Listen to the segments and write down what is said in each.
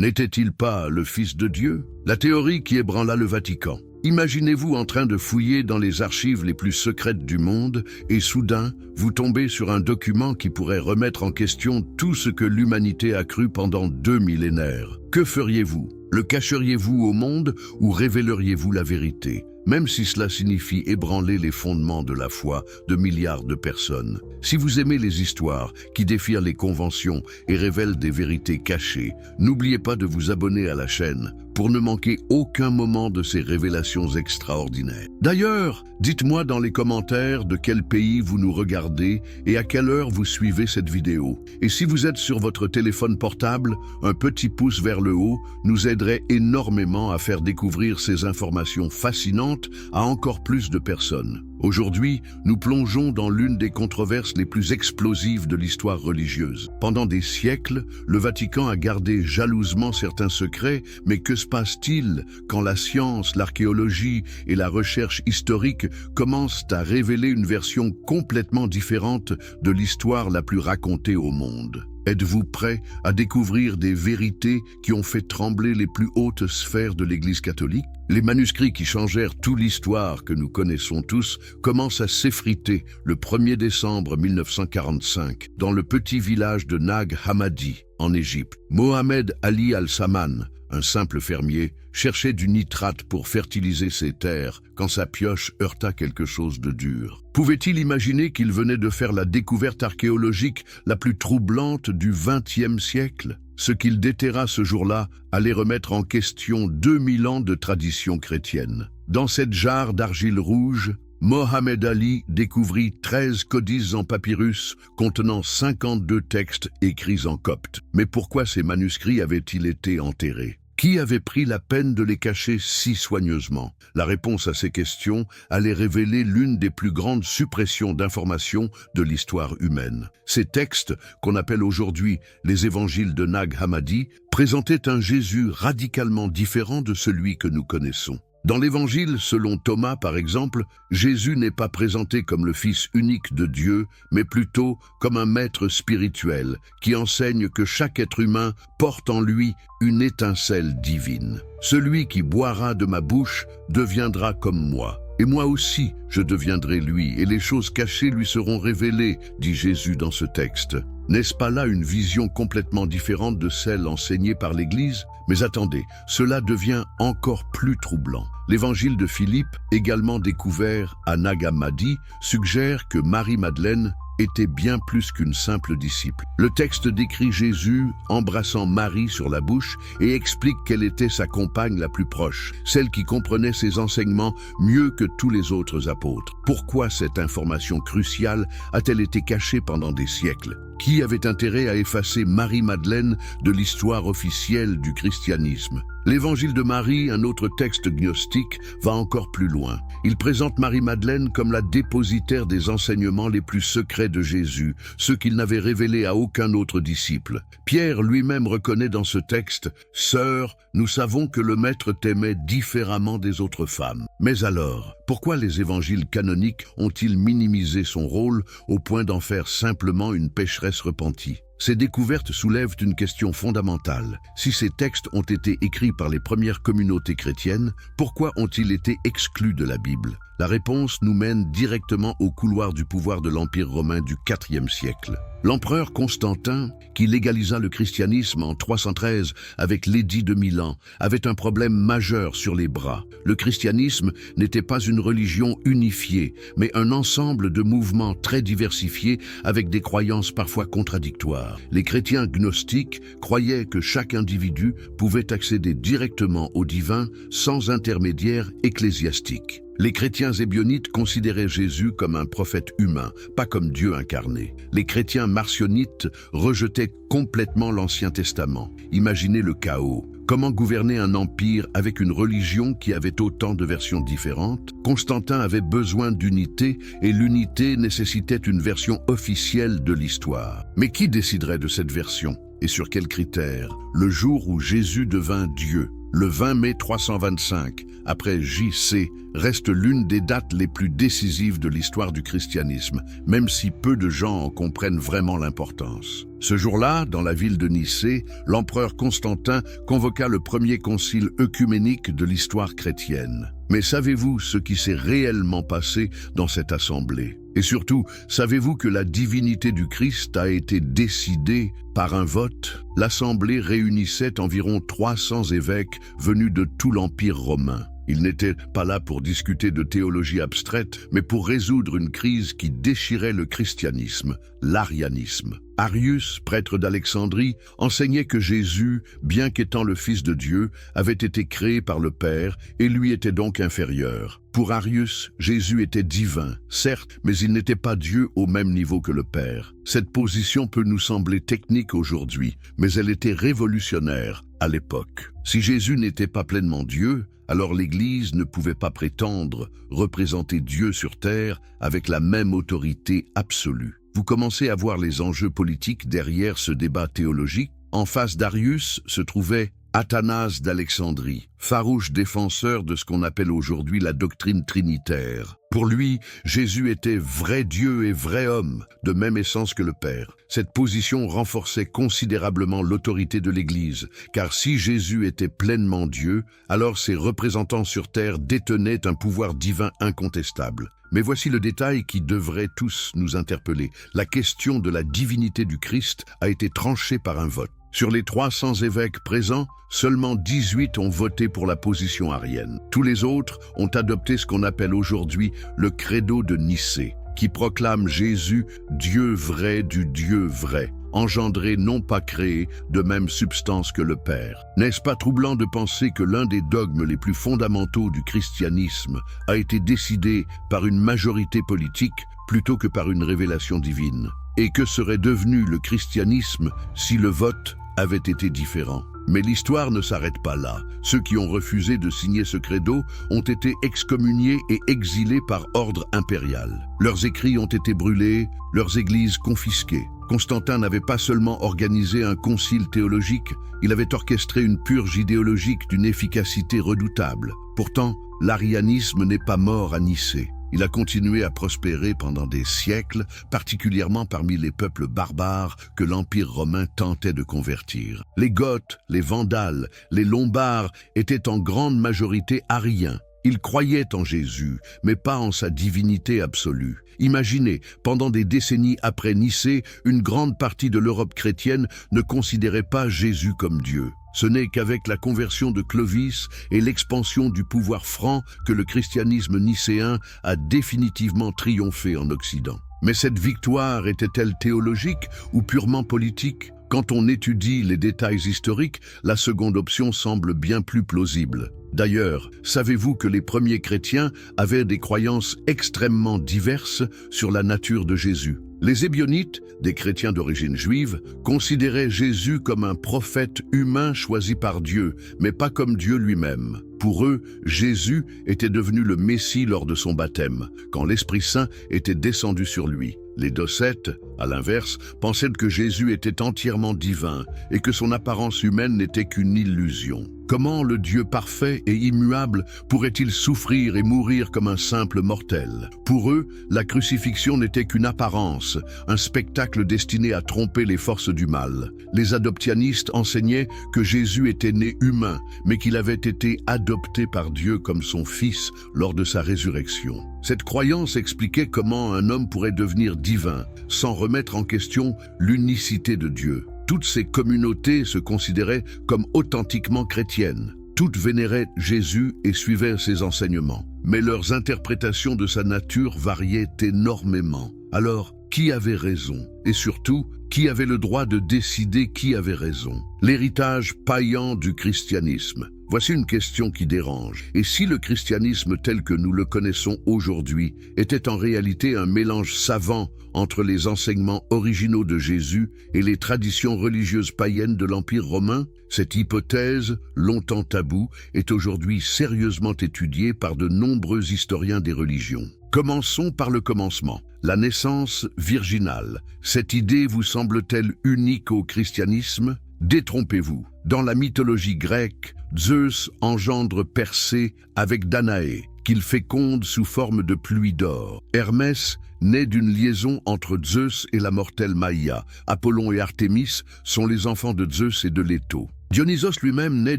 N'était-il pas le Fils de Dieu? La théorie qui ébranla le Vatican. Imaginez-vous en train de fouiller dans les archives les plus secrètes du monde et soudain, vous tombez sur un document qui pourrait remettre en question tout ce que l'humanité a cru pendant 2 millénaires. Que feriez-vous? Le cacheriez-vous au monde ou révéleriez-vous la vérité? Même si cela signifie ébranler les fondements de la foi de milliards de personnes. Si vous aimez les histoires qui défient les conventions et révèlent des vérités cachées, n'oubliez pas de vous abonner à la chaîne pour ne manquer aucun moment de ces révélations extraordinaires. D'ailleurs, dites-moi dans les commentaires de quel pays vous nous regardez et à quelle heure vous suivez cette vidéo. Et si vous êtes sur votre téléphone portable, un petit pouce vers le haut nous aiderait énormément à faire découvrir ces informations fascinantes à encore plus de personnes. Aujourd'hui, nous plongeons dans l'une des controverses les plus explosives de l'histoire religieuse. Pendant des siècles, le Vatican a gardé jalousement certains secrets, mais que se passe-t-il quand la science, l'archéologie et la recherche historique commencent à révéler une version complètement différente de l'histoire la plus racontée au monde? Êtes-vous prêt à découvrir des vérités qui ont fait trembler les plus hautes sphères de l'Église catholique? Les manuscrits qui changèrent toute l'histoire que nous connaissons tous commencent à s'effriter le 1er décembre 1945 dans le petit village de Nag Hammadi, en Égypte. Mohamed Ali Al-Saman, un simple fermier, cherchait du nitrate pour fertiliser ses terres quand sa pioche heurta quelque chose de dur. Pouvait-il imaginer qu'il venait de faire la découverte archéologique la plus troublante du XXe siècle? Ce qu'il déterra ce jour-là allait remettre en question 2000 ans de tradition chrétienne. Dans cette jarre d'argile rouge, Mohamed Ali découvrit 13 codices en papyrus contenant 52 textes écrits en copte. Mais pourquoi ces manuscrits avaient-ils été enterrés? Qui avait pris la peine de les cacher si soigneusement? La réponse à ces questions allait révéler l'une des plus grandes suppressions d'informations de l'histoire humaine. Ces textes, qu'on appelle aujourd'hui les évangiles de Nag Hammadi, présentaient un Jésus radicalement différent de celui que nous connaissons. Dans l'évangile, selon Thomas par exemple, Jésus n'est pas présenté comme le Fils unique de Dieu, mais plutôt comme un maître spirituel qui enseigne que chaque être humain porte en lui une étincelle divine. Celui qui boira de ma bouche deviendra comme moi. Et moi aussi, je deviendrai lui, et les choses cachées lui seront révélées, dit Jésus dans ce texte. N'est-ce pas là une vision complètement différente de celle enseignée par l'Église? Mais attendez, cela devient encore plus troublant. L'évangile de Philippe, également découvert à Nag Hammadi, suggère que Marie-Madeleine était bien plus qu'une simple disciple. Le texte décrit Jésus embrassant Marie sur la bouche et explique qu'elle était sa compagne la plus proche, celle qui comprenait ses enseignements mieux que tous les autres apôtres. Pourquoi cette information cruciale a-t-elle été cachée pendant des siècles? Qui avait intérêt à effacer Marie-Madeleine de l'histoire officielle du christianisme? L'évangile de Marie, un autre texte gnostique, va encore plus loin. Il présente Marie-Madeleine comme la dépositaire des enseignements les plus secrets de Jésus, ceux qu'il n'avait révélés à aucun autre disciple. Pierre lui-même reconnaît dans ce texte « Sœur, nous savons que le Maître t'aimait différemment des autres femmes. » Mais alors, pourquoi les évangiles canoniques ont-ils minimisé son rôle au point d'en faire simplement une pécheresse repentie? Ces découvertes soulèvent une question fondamentale. Si ces textes ont été écrits par les premières communautés chrétiennes, pourquoi ont-ils été exclus de la Bible? La réponse nous mène directement au couloir du pouvoir de l'Empire romain du IVe siècle. L'empereur Constantin, qui légalisa le christianisme en 313 avec l'édit de Milan, avait un problème majeur sur les bras. Le christianisme n'était pas une religion unifiée, mais un ensemble de mouvements très diversifiés avec des croyances parfois contradictoires. Les chrétiens gnostiques croyaient que chaque individu pouvait accéder directement au divin sans intermédiaire ecclésiastique. Les chrétiens ébionites considéraient Jésus comme un prophète humain, pas comme Dieu incarné. Les chrétiens marcionites rejetaient complètement l'Ancien Testament. Imaginez le chaos. Comment gouverner un empire avec une religion qui avait autant de versions différentes? Constantin avait besoin d'unité et l'unité nécessitait une version officielle de l'histoire. Mais qui déciderait de cette version? Et sur quels critères? Le jour où Jésus devint Dieu, le 20 mai 325, après J.C., reste l'une des dates les plus décisives de l'histoire du christianisme, même si peu de gens en comprennent vraiment l'importance. Ce jour-là, dans la ville de Nicée, l'empereur Constantin convoqua le premier concile œcuménique de l'histoire chrétienne. Mais savez-vous ce qui s'est réellement passé dans cette assemblée? Et surtout, savez-vous que la divinité du Christ a été décidée par un vote? L'assemblée réunissait environ 300 évêques venus de tout l'Empire romain. Ils n'étaient pas là pour discuter de théologie abstraite, mais pour résoudre une crise qui déchirait le christianisme, l'arianisme. Arius, prêtre d'Alexandrie, enseignait que Jésus, bien qu'étant le Fils de Dieu, avait été créé par le Père et lui était donc inférieur. Pour Arius, Jésus était divin, certes, mais il n'était pas Dieu au même niveau que le Père. Cette position peut nous sembler technique aujourd'hui, mais elle était révolutionnaire à l'époque. Si Jésus n'était pas pleinement Dieu, alors l'Église ne pouvait pas prétendre représenter Dieu sur terre avec la même autorité absolue. Vous commencez à voir les enjeux politiques derrière ce débat théologique. En face d'Arius se trouvait Athanase d'Alexandrie, farouche défenseur de ce qu'on appelle aujourd'hui la doctrine trinitaire. Pour lui, Jésus était vrai Dieu et vrai homme, de même essence que le Père. Cette position renforçait considérablement l'autorité de l'Église, car si Jésus était pleinement Dieu, alors ses représentants sur terre détenaient un pouvoir divin incontestable. Mais voici le détail qui devrait tous nous interpeller. La question de la divinité du Christ a été tranchée par un vote. Sur les 300 évêques présents, seulement 18 ont voté pour la position arienne. Tous les autres ont adopté ce qu'on appelle aujourd'hui le credo de Nicée, qui proclame Jésus Dieu vrai du Dieu vrai, engendré non pas créé, de même substance que le Père. N'est-ce pas troublant de penser que l'un des dogmes les plus fondamentaux du christianisme a été décidé par une majorité politique plutôt que par une révélation divine? Et que serait devenu le christianisme si le vote avait été différent? Mais l'histoire ne s'arrête pas là. Ceux qui ont refusé de signer ce credo ont été excommuniés et exilés par ordre impérial. Leurs écrits ont été brûlés, leurs églises confisquées. Constantin n'avait pas seulement organisé un concile théologique, il avait orchestré une purge idéologique d'une efficacité redoutable. Pourtant, l'arianisme n'est pas mort à Nicée. Il a continué à prospérer pendant des siècles, particulièrement parmi les peuples barbares que l'Empire romain tentait de convertir. Les Goths, les Vandales, les Lombards étaient en grande majorité ariens. Ils croyaient en Jésus, mais pas en sa divinité absolue. Imaginez, pendant des décennies après Nicée, une grande partie de l'Europe chrétienne ne considérait pas Jésus comme Dieu. Ce n'est qu'avec la conversion de Clovis et l'expansion du pouvoir franc que le christianisme nicéen a définitivement triomphé en Occident. Mais cette victoire était-elle théologique ou purement politique? Quand on étudie les détails historiques, la seconde option semble bien plus plausible. D'ailleurs, savez-vous que les premiers chrétiens avaient des croyances extrêmement diverses sur la nature de Jésus? Les Ébionites, des chrétiens d'origine juive, considéraient Jésus comme un prophète humain choisi par Dieu, mais pas comme Dieu lui-même. Pour eux, Jésus était devenu le Messie lors de son baptême, quand l'Esprit Saint était descendu sur lui. Les Docètes, à l'inverse, pensaient que Jésus était entièrement divin et que son apparence humaine n'était qu'une illusion. Comment le Dieu parfait et immuable pourrait-il souffrir et mourir comme un simple mortel? Pour eux, la crucifixion n'était qu'une apparence, un spectacle destiné à tromper les forces du mal. Les adoptianistes enseignaient que Jésus était né humain, mais qu'il avait été adopté par Dieu comme son fils lors de sa résurrection. Cette croyance expliquait comment un homme pourrait devenir divin, sans remettre en question l'unicité de Dieu. Toutes ces communautés se considéraient comme authentiquement chrétiennes. Toutes vénéraient Jésus et suivaient ses enseignements. Mais leurs interprétations de sa nature variaient énormément. Alors, qui avait raison? Et surtout, qui avait le droit de décider qui avait raison? L'héritage païen du christianisme. Voici une question qui dérange. Et si le christianisme tel que nous le connaissons aujourd'hui était en réalité un mélange savant entre les enseignements originaux de Jésus et les traditions religieuses païennes de l'Empire romain? Cette hypothèse, longtemps taboue, est aujourd'hui sérieusement étudiée par de nombreux historiens des religions. Commençons par le commencement. La naissance virginale. Cette idée vous semble-t-elle unique au christianisme? Détrompez-vous. Dans la mythologie grecque, Zeus engendre Persée avec Danaé, qu'il féconde sous forme de pluie d'or. Hermès naît d'une liaison entre Zeus et la mortelle Maïa. Apollon et Artémis sont les enfants de Zeus et de Leto. Dionysos lui-même naît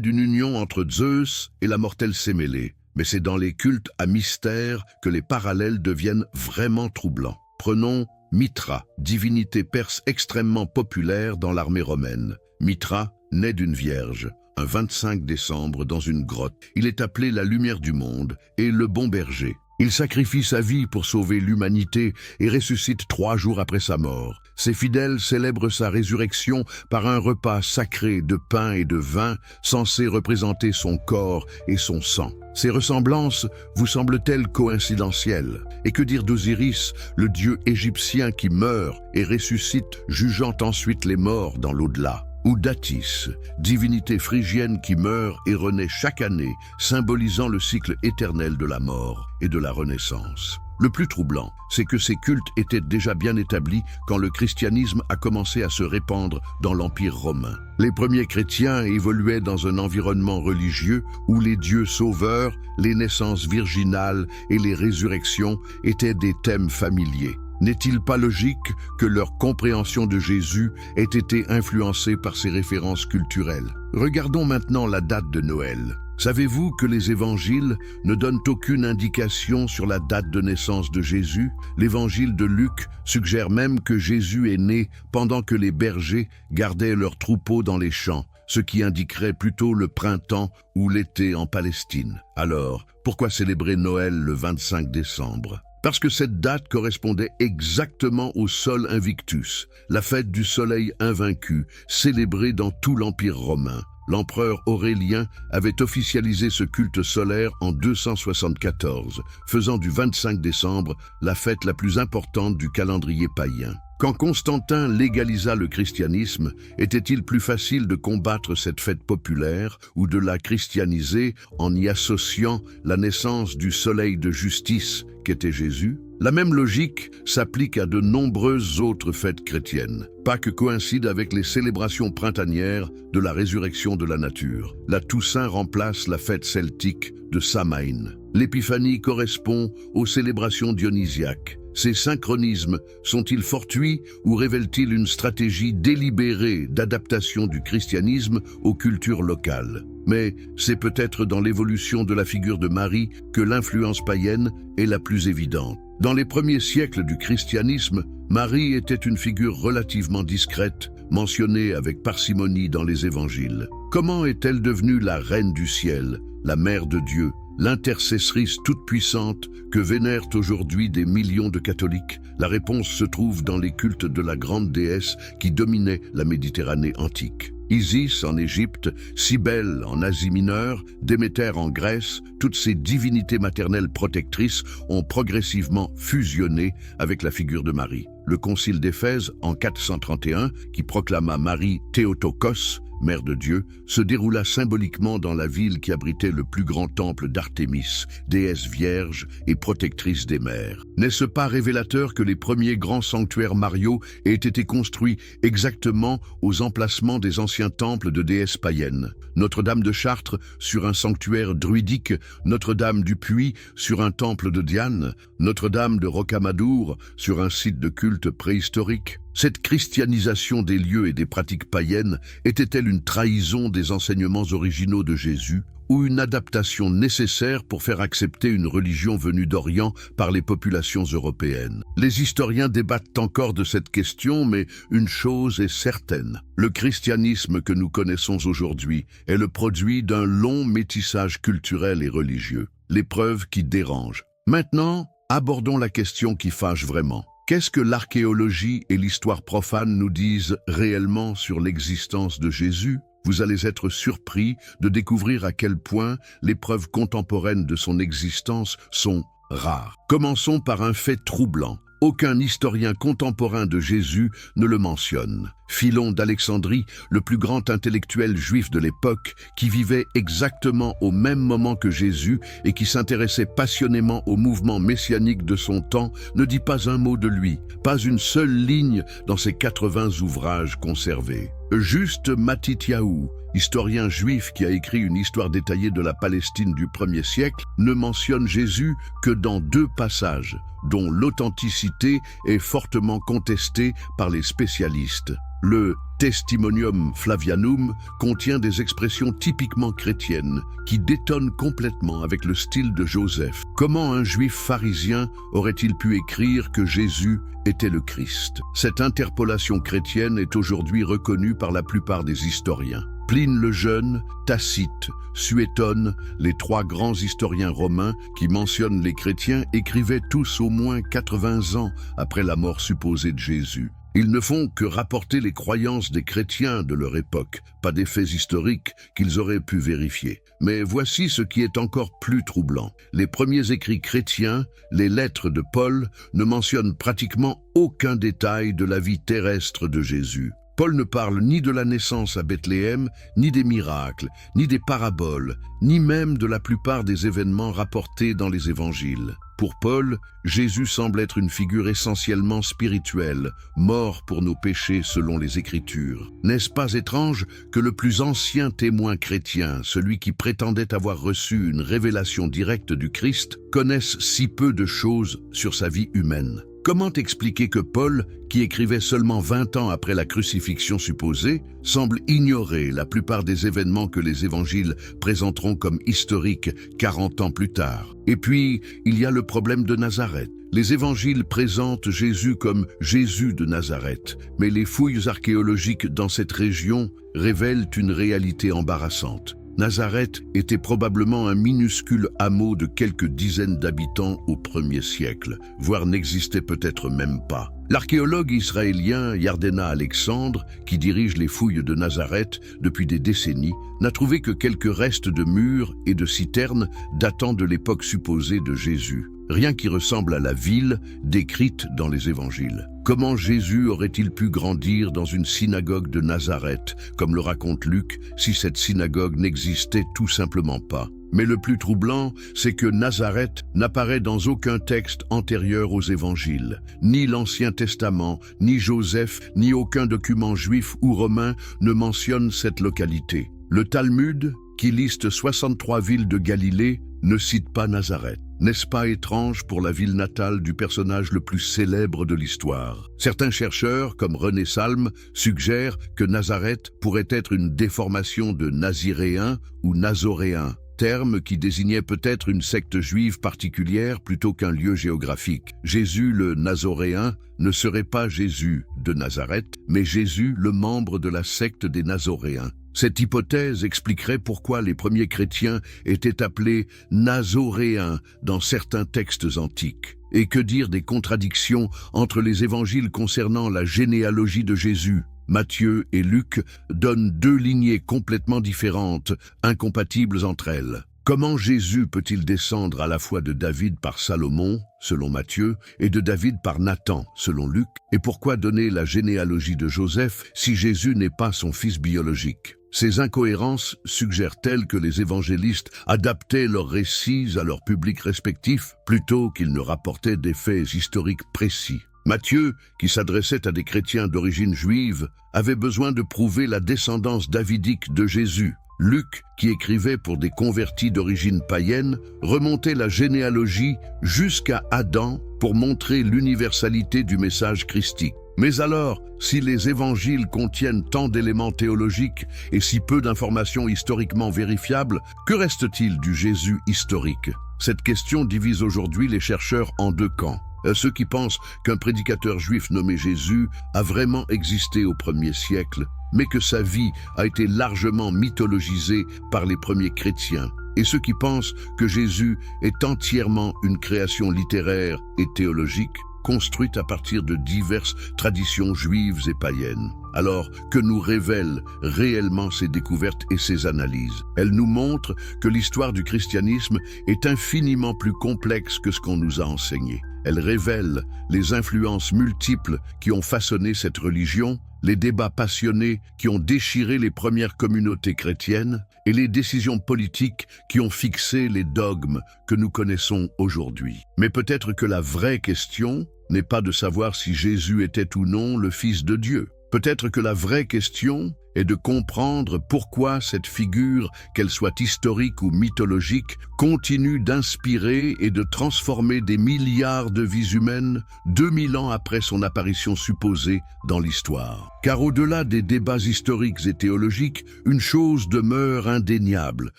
d'une union entre Zeus et la mortelle Sémélé. Mais c'est dans les cultes à mystère que les parallèles deviennent vraiment troublants. Prenons Mithra, divinité perse extrêmement populaire dans l'armée romaine. Mithra naît d'une vierge, un 25 décembre dans une grotte. Il est appelé la lumière du monde et le bon berger. Il sacrifie sa vie pour sauver l'humanité et ressuscite 3 jours après sa mort. Ses fidèles célèbrent sa résurrection par un repas sacré de pain et de vin censé représenter son corps et son sang. Ces ressemblances vous semblent-elles coïncidentielles? Et que dire d'Osiris, le dieu égyptien qui meurt et ressuscite, jugeant ensuite les morts dans l'au-delà? Ou d'Attis, divinité phrygienne qui meurt et renaît chaque année, symbolisant le cycle éternel de la mort et de la renaissance. Le plus troublant, c'est que ces cultes étaient déjà bien établis quand le christianisme a commencé à se répandre dans l'Empire romain. Les premiers chrétiens évoluaient dans un environnement religieux où les dieux sauveurs, les naissances virginales et les résurrections étaient des thèmes familiers. N'est-il pas logique que leur compréhension de Jésus ait été influencée par ces références culturelles? Regardons maintenant la date de Noël. Savez-vous que les évangiles ne donnent aucune indication sur la date de naissance de Jésus? L'évangile de Luc suggère même que Jésus est né pendant que les bergers gardaient leurs troupeaux dans les champs, ce qui indiquerait plutôt le printemps ou l'été en Palestine. Alors, pourquoi célébrer Noël le 25 décembre? Parce que cette date correspondait exactement au Sol Invictus, la fête du soleil invaincu, célébrée dans tout l'Empire romain. L'empereur Aurélien avait officialisé ce culte solaire en 274, faisant du 25 décembre la fête la plus importante du calendrier païen. Quand Constantin légalisa le christianisme, était-il plus facile de combattre cette fête populaire ou de la christianiser en y associant la naissance du soleil de justice qu'était Jésus? La même logique s'applique à de nombreuses autres fêtes chrétiennes. Pâques coïncide avec les célébrations printanières de la résurrection de la nature. La Toussaint remplace la fête celtique de Samhain. L'épiphanie correspond aux célébrations dionysiaques. Ces synchronismes sont-ils fortuits ou révèlent-ils une stratégie délibérée d'adaptation du christianisme aux cultures locales? Mais c'est peut-être dans l'évolution de la figure de Marie que l'influence païenne est la plus évidente. Dans les premiers siècles du christianisme, Marie était une figure relativement discrète, mentionnée avec parcimonie dans les évangiles. Comment est-elle devenue la reine du ciel, la mère de Dieu, l'intercessrice toute-puissante que vénèrent aujourd'hui des millions de catholiques? La réponse se trouve dans les cultes de la grande déesse qui dominait la Méditerranée antique. Isis en Égypte, Cybèle en Asie mineure, Déméter en Grèce, toutes ces divinités maternelles protectrices ont progressivement fusionné avec la figure de Marie. Le concile d'Éphèse en 431, qui proclama Marie Théotokos, Mère de Dieu, se déroula symboliquement dans la ville qui abritait le plus grand temple d'Artémis, déesse vierge et protectrice des mers. N'est-ce pas révélateur que les premiers grands sanctuaires mariaux aient été construits exactement aux emplacements des anciens temples de déesses païennes? Notre-Dame de Chartres sur un sanctuaire druidique, Notre-Dame du Puy sur un temple de Diane, Notre-Dame de Rocamadour sur un site de culte préhistorique? Cette christianisation des lieux et des pratiques païennes était-elle une trahison des enseignements originaux de Jésus ou une adaptation nécessaire pour faire accepter une religion venue d'Orient par les populations européennes? Les historiens débattent encore de cette question, mais une chose est certaine. Le christianisme que nous connaissons aujourd'hui est le produit d'un long métissage culturel et religieux, l'épreuve qui dérange. Maintenant, abordons la question qui fâche vraiment. Qu'est-ce que l'archéologie et l'histoire profane nous disent réellement sur l'existence de Jésus? Vous allez être surpris de découvrir à quel point les preuves contemporaines de son existence sont rares. Commençons par un fait troublant. Aucun historien contemporain de Jésus ne le mentionne. Philon d'Alexandrie, le plus grand intellectuel juif de l'époque, qui vivait exactement au même moment que Jésus et qui s'intéressait passionnément au mouvement messianique de son temps, ne dit pas un mot de lui, pas une seule ligne dans ses 80 ouvrages conservés. Juste Matityahu, historien juif qui a écrit une histoire détaillée de la Palestine du 1er siècle, ne mentionne Jésus que dans 2 passages, dont l'authenticité est fortement contestée par les spécialistes. Le Testimonium Flavianum contient des expressions typiquement chrétiennes qui détonnent complètement avec le style de Joseph. Comment un juif pharisien aurait-il pu écrire que Jésus était le Christ? Cette interpolation chrétienne est aujourd'hui reconnue par la plupart des historiens. Pline le Jeune, Tacite, Suétone, les 3 grands historiens romains qui mentionnent les chrétiens écrivaient tous au moins 80 ans après la mort supposée de Jésus. Ils ne font que rapporter les croyances des chrétiens de leur époque, pas des faits historiques qu'ils auraient pu vérifier. Mais voici ce qui est encore plus troublant. Les premiers écrits chrétiens, les lettres de Paul, ne mentionnent pratiquement aucun détail de la vie terrestre de Jésus. Paul ne parle ni de la naissance à Bethléem, ni des miracles, ni des paraboles, ni même de la plupart des événements rapportés dans les évangiles. Pour Paul, Jésus semble être une figure essentiellement spirituelle, mort pour nos péchés selon les Écritures. N'est-ce pas étrange que le plus ancien témoin chrétien, celui qui prétendait avoir reçu une révélation directe du Christ, connaisse si peu de choses sur sa vie humaine? Comment expliquer que Paul, qui écrivait seulement 20 ans après la crucifixion supposée, semble ignorer la plupart des événements que les évangiles présenteront comme historiques 40 ans plus tard? Et puis, il y a le problème de Nazareth. Les évangiles présentent Jésus comme Jésus de Nazareth, mais les fouilles archéologiques dans cette région révèlent une réalité embarrassante. Nazareth était probablement un minuscule hameau de quelques dizaines d'habitants au 1er siècle, voire n'existait peut-être même pas. L'archéologue israélien Yardena Alexandre, qui dirige les fouilles de Nazareth depuis des décennies, n'a trouvé que quelques restes de murs et de citernes datant de l'époque supposée de Jésus. Rien qui ressemble à la ville décrite dans les évangiles. Comment Jésus aurait-il pu grandir dans une synagogue de Nazareth, comme le raconte Luc, si cette synagogue n'existait tout simplement pas? Mais le plus troublant, c'est que Nazareth n'apparaît dans aucun texte antérieur aux évangiles. Ni l'Ancien Testament, ni Joseph, ni aucun document juif ou romain ne mentionne cette localité. Le Talmud, qui liste 63 villes de Galilée, ne cite pas Nazareth. N'est-ce pas étrange pour la ville natale du personnage le plus célèbre de l'histoire? Certains chercheurs, comme René Salm, suggèrent que Nazareth pourrait être une déformation de naziréen ou nazoréen, terme qui désignait peut-être une secte juive particulière plutôt qu'un lieu géographique. Jésus le Nazoréen ne serait pas Jésus de Nazareth, mais Jésus le membre de la secte des Nazoréens. Cette hypothèse expliquerait pourquoi les premiers chrétiens étaient appelés Nazoréens dans certains textes antiques. Et que dire des contradictions entre les évangiles concernant la généalogie de Jésus? Matthieu et Luc donnent 2 lignées complètement différentes, incompatibles entre elles. Comment Jésus peut-il descendre à la fois de David par Salomon, selon Matthieu, et de David par Nathan, selon Luc? Et pourquoi donner la généalogie de Joseph si Jésus n'est pas son fils biologique? Ces incohérences suggèrent-elles que les évangélistes adaptaient leurs récits à leur public respectif plutôt qu'ils ne rapportaient des faits historiques précis? Matthieu, qui s'adressait à des chrétiens d'origine juive, avait besoin de prouver la descendance davidique de Jésus. Luc, qui écrivait pour des convertis d'origine païenne, remontait la généalogie jusqu'à Adam pour montrer l'universalité du message christique. Mais alors, si les évangiles contiennent tant d'éléments théologiques et si peu d'informations historiquement vérifiables, que reste-t-il du Jésus historique? Cette question divise aujourd'hui les chercheurs en 2 camps. Ceux qui pensent qu'un prédicateur juif nommé Jésus a vraiment existé au 1er siècle, mais que sa vie a été largement mythologisée par les premiers chrétiens, et ceux qui pensent que Jésus est entièrement une création littéraire et théologique, construite à partir de diverses traditions juives et païennes. Alors, que nous révèlent réellement ces découvertes et ces analyses? Elles nous montrent que l'histoire du christianisme est infiniment plus complexe que ce qu'on nous a enseigné. Elles révèlent les influences multiples qui ont façonné cette religion, les débats passionnés qui ont déchiré les premières communautés chrétiennes et les décisions politiques qui ont fixé les dogmes que nous connaissons aujourd'hui. Mais peut-être que la vraie question n'est pas de savoir si Jésus était ou non le Fils de Dieu. Peut-être que la vraie question est de comprendre pourquoi cette figure, qu'elle soit historique ou mythologique, continue d'inspirer et de transformer des milliards de vies humaines 2000 ans après son apparition supposée dans l'histoire. Car au-delà des débats historiques et théologiques, une chose demeure indéniable,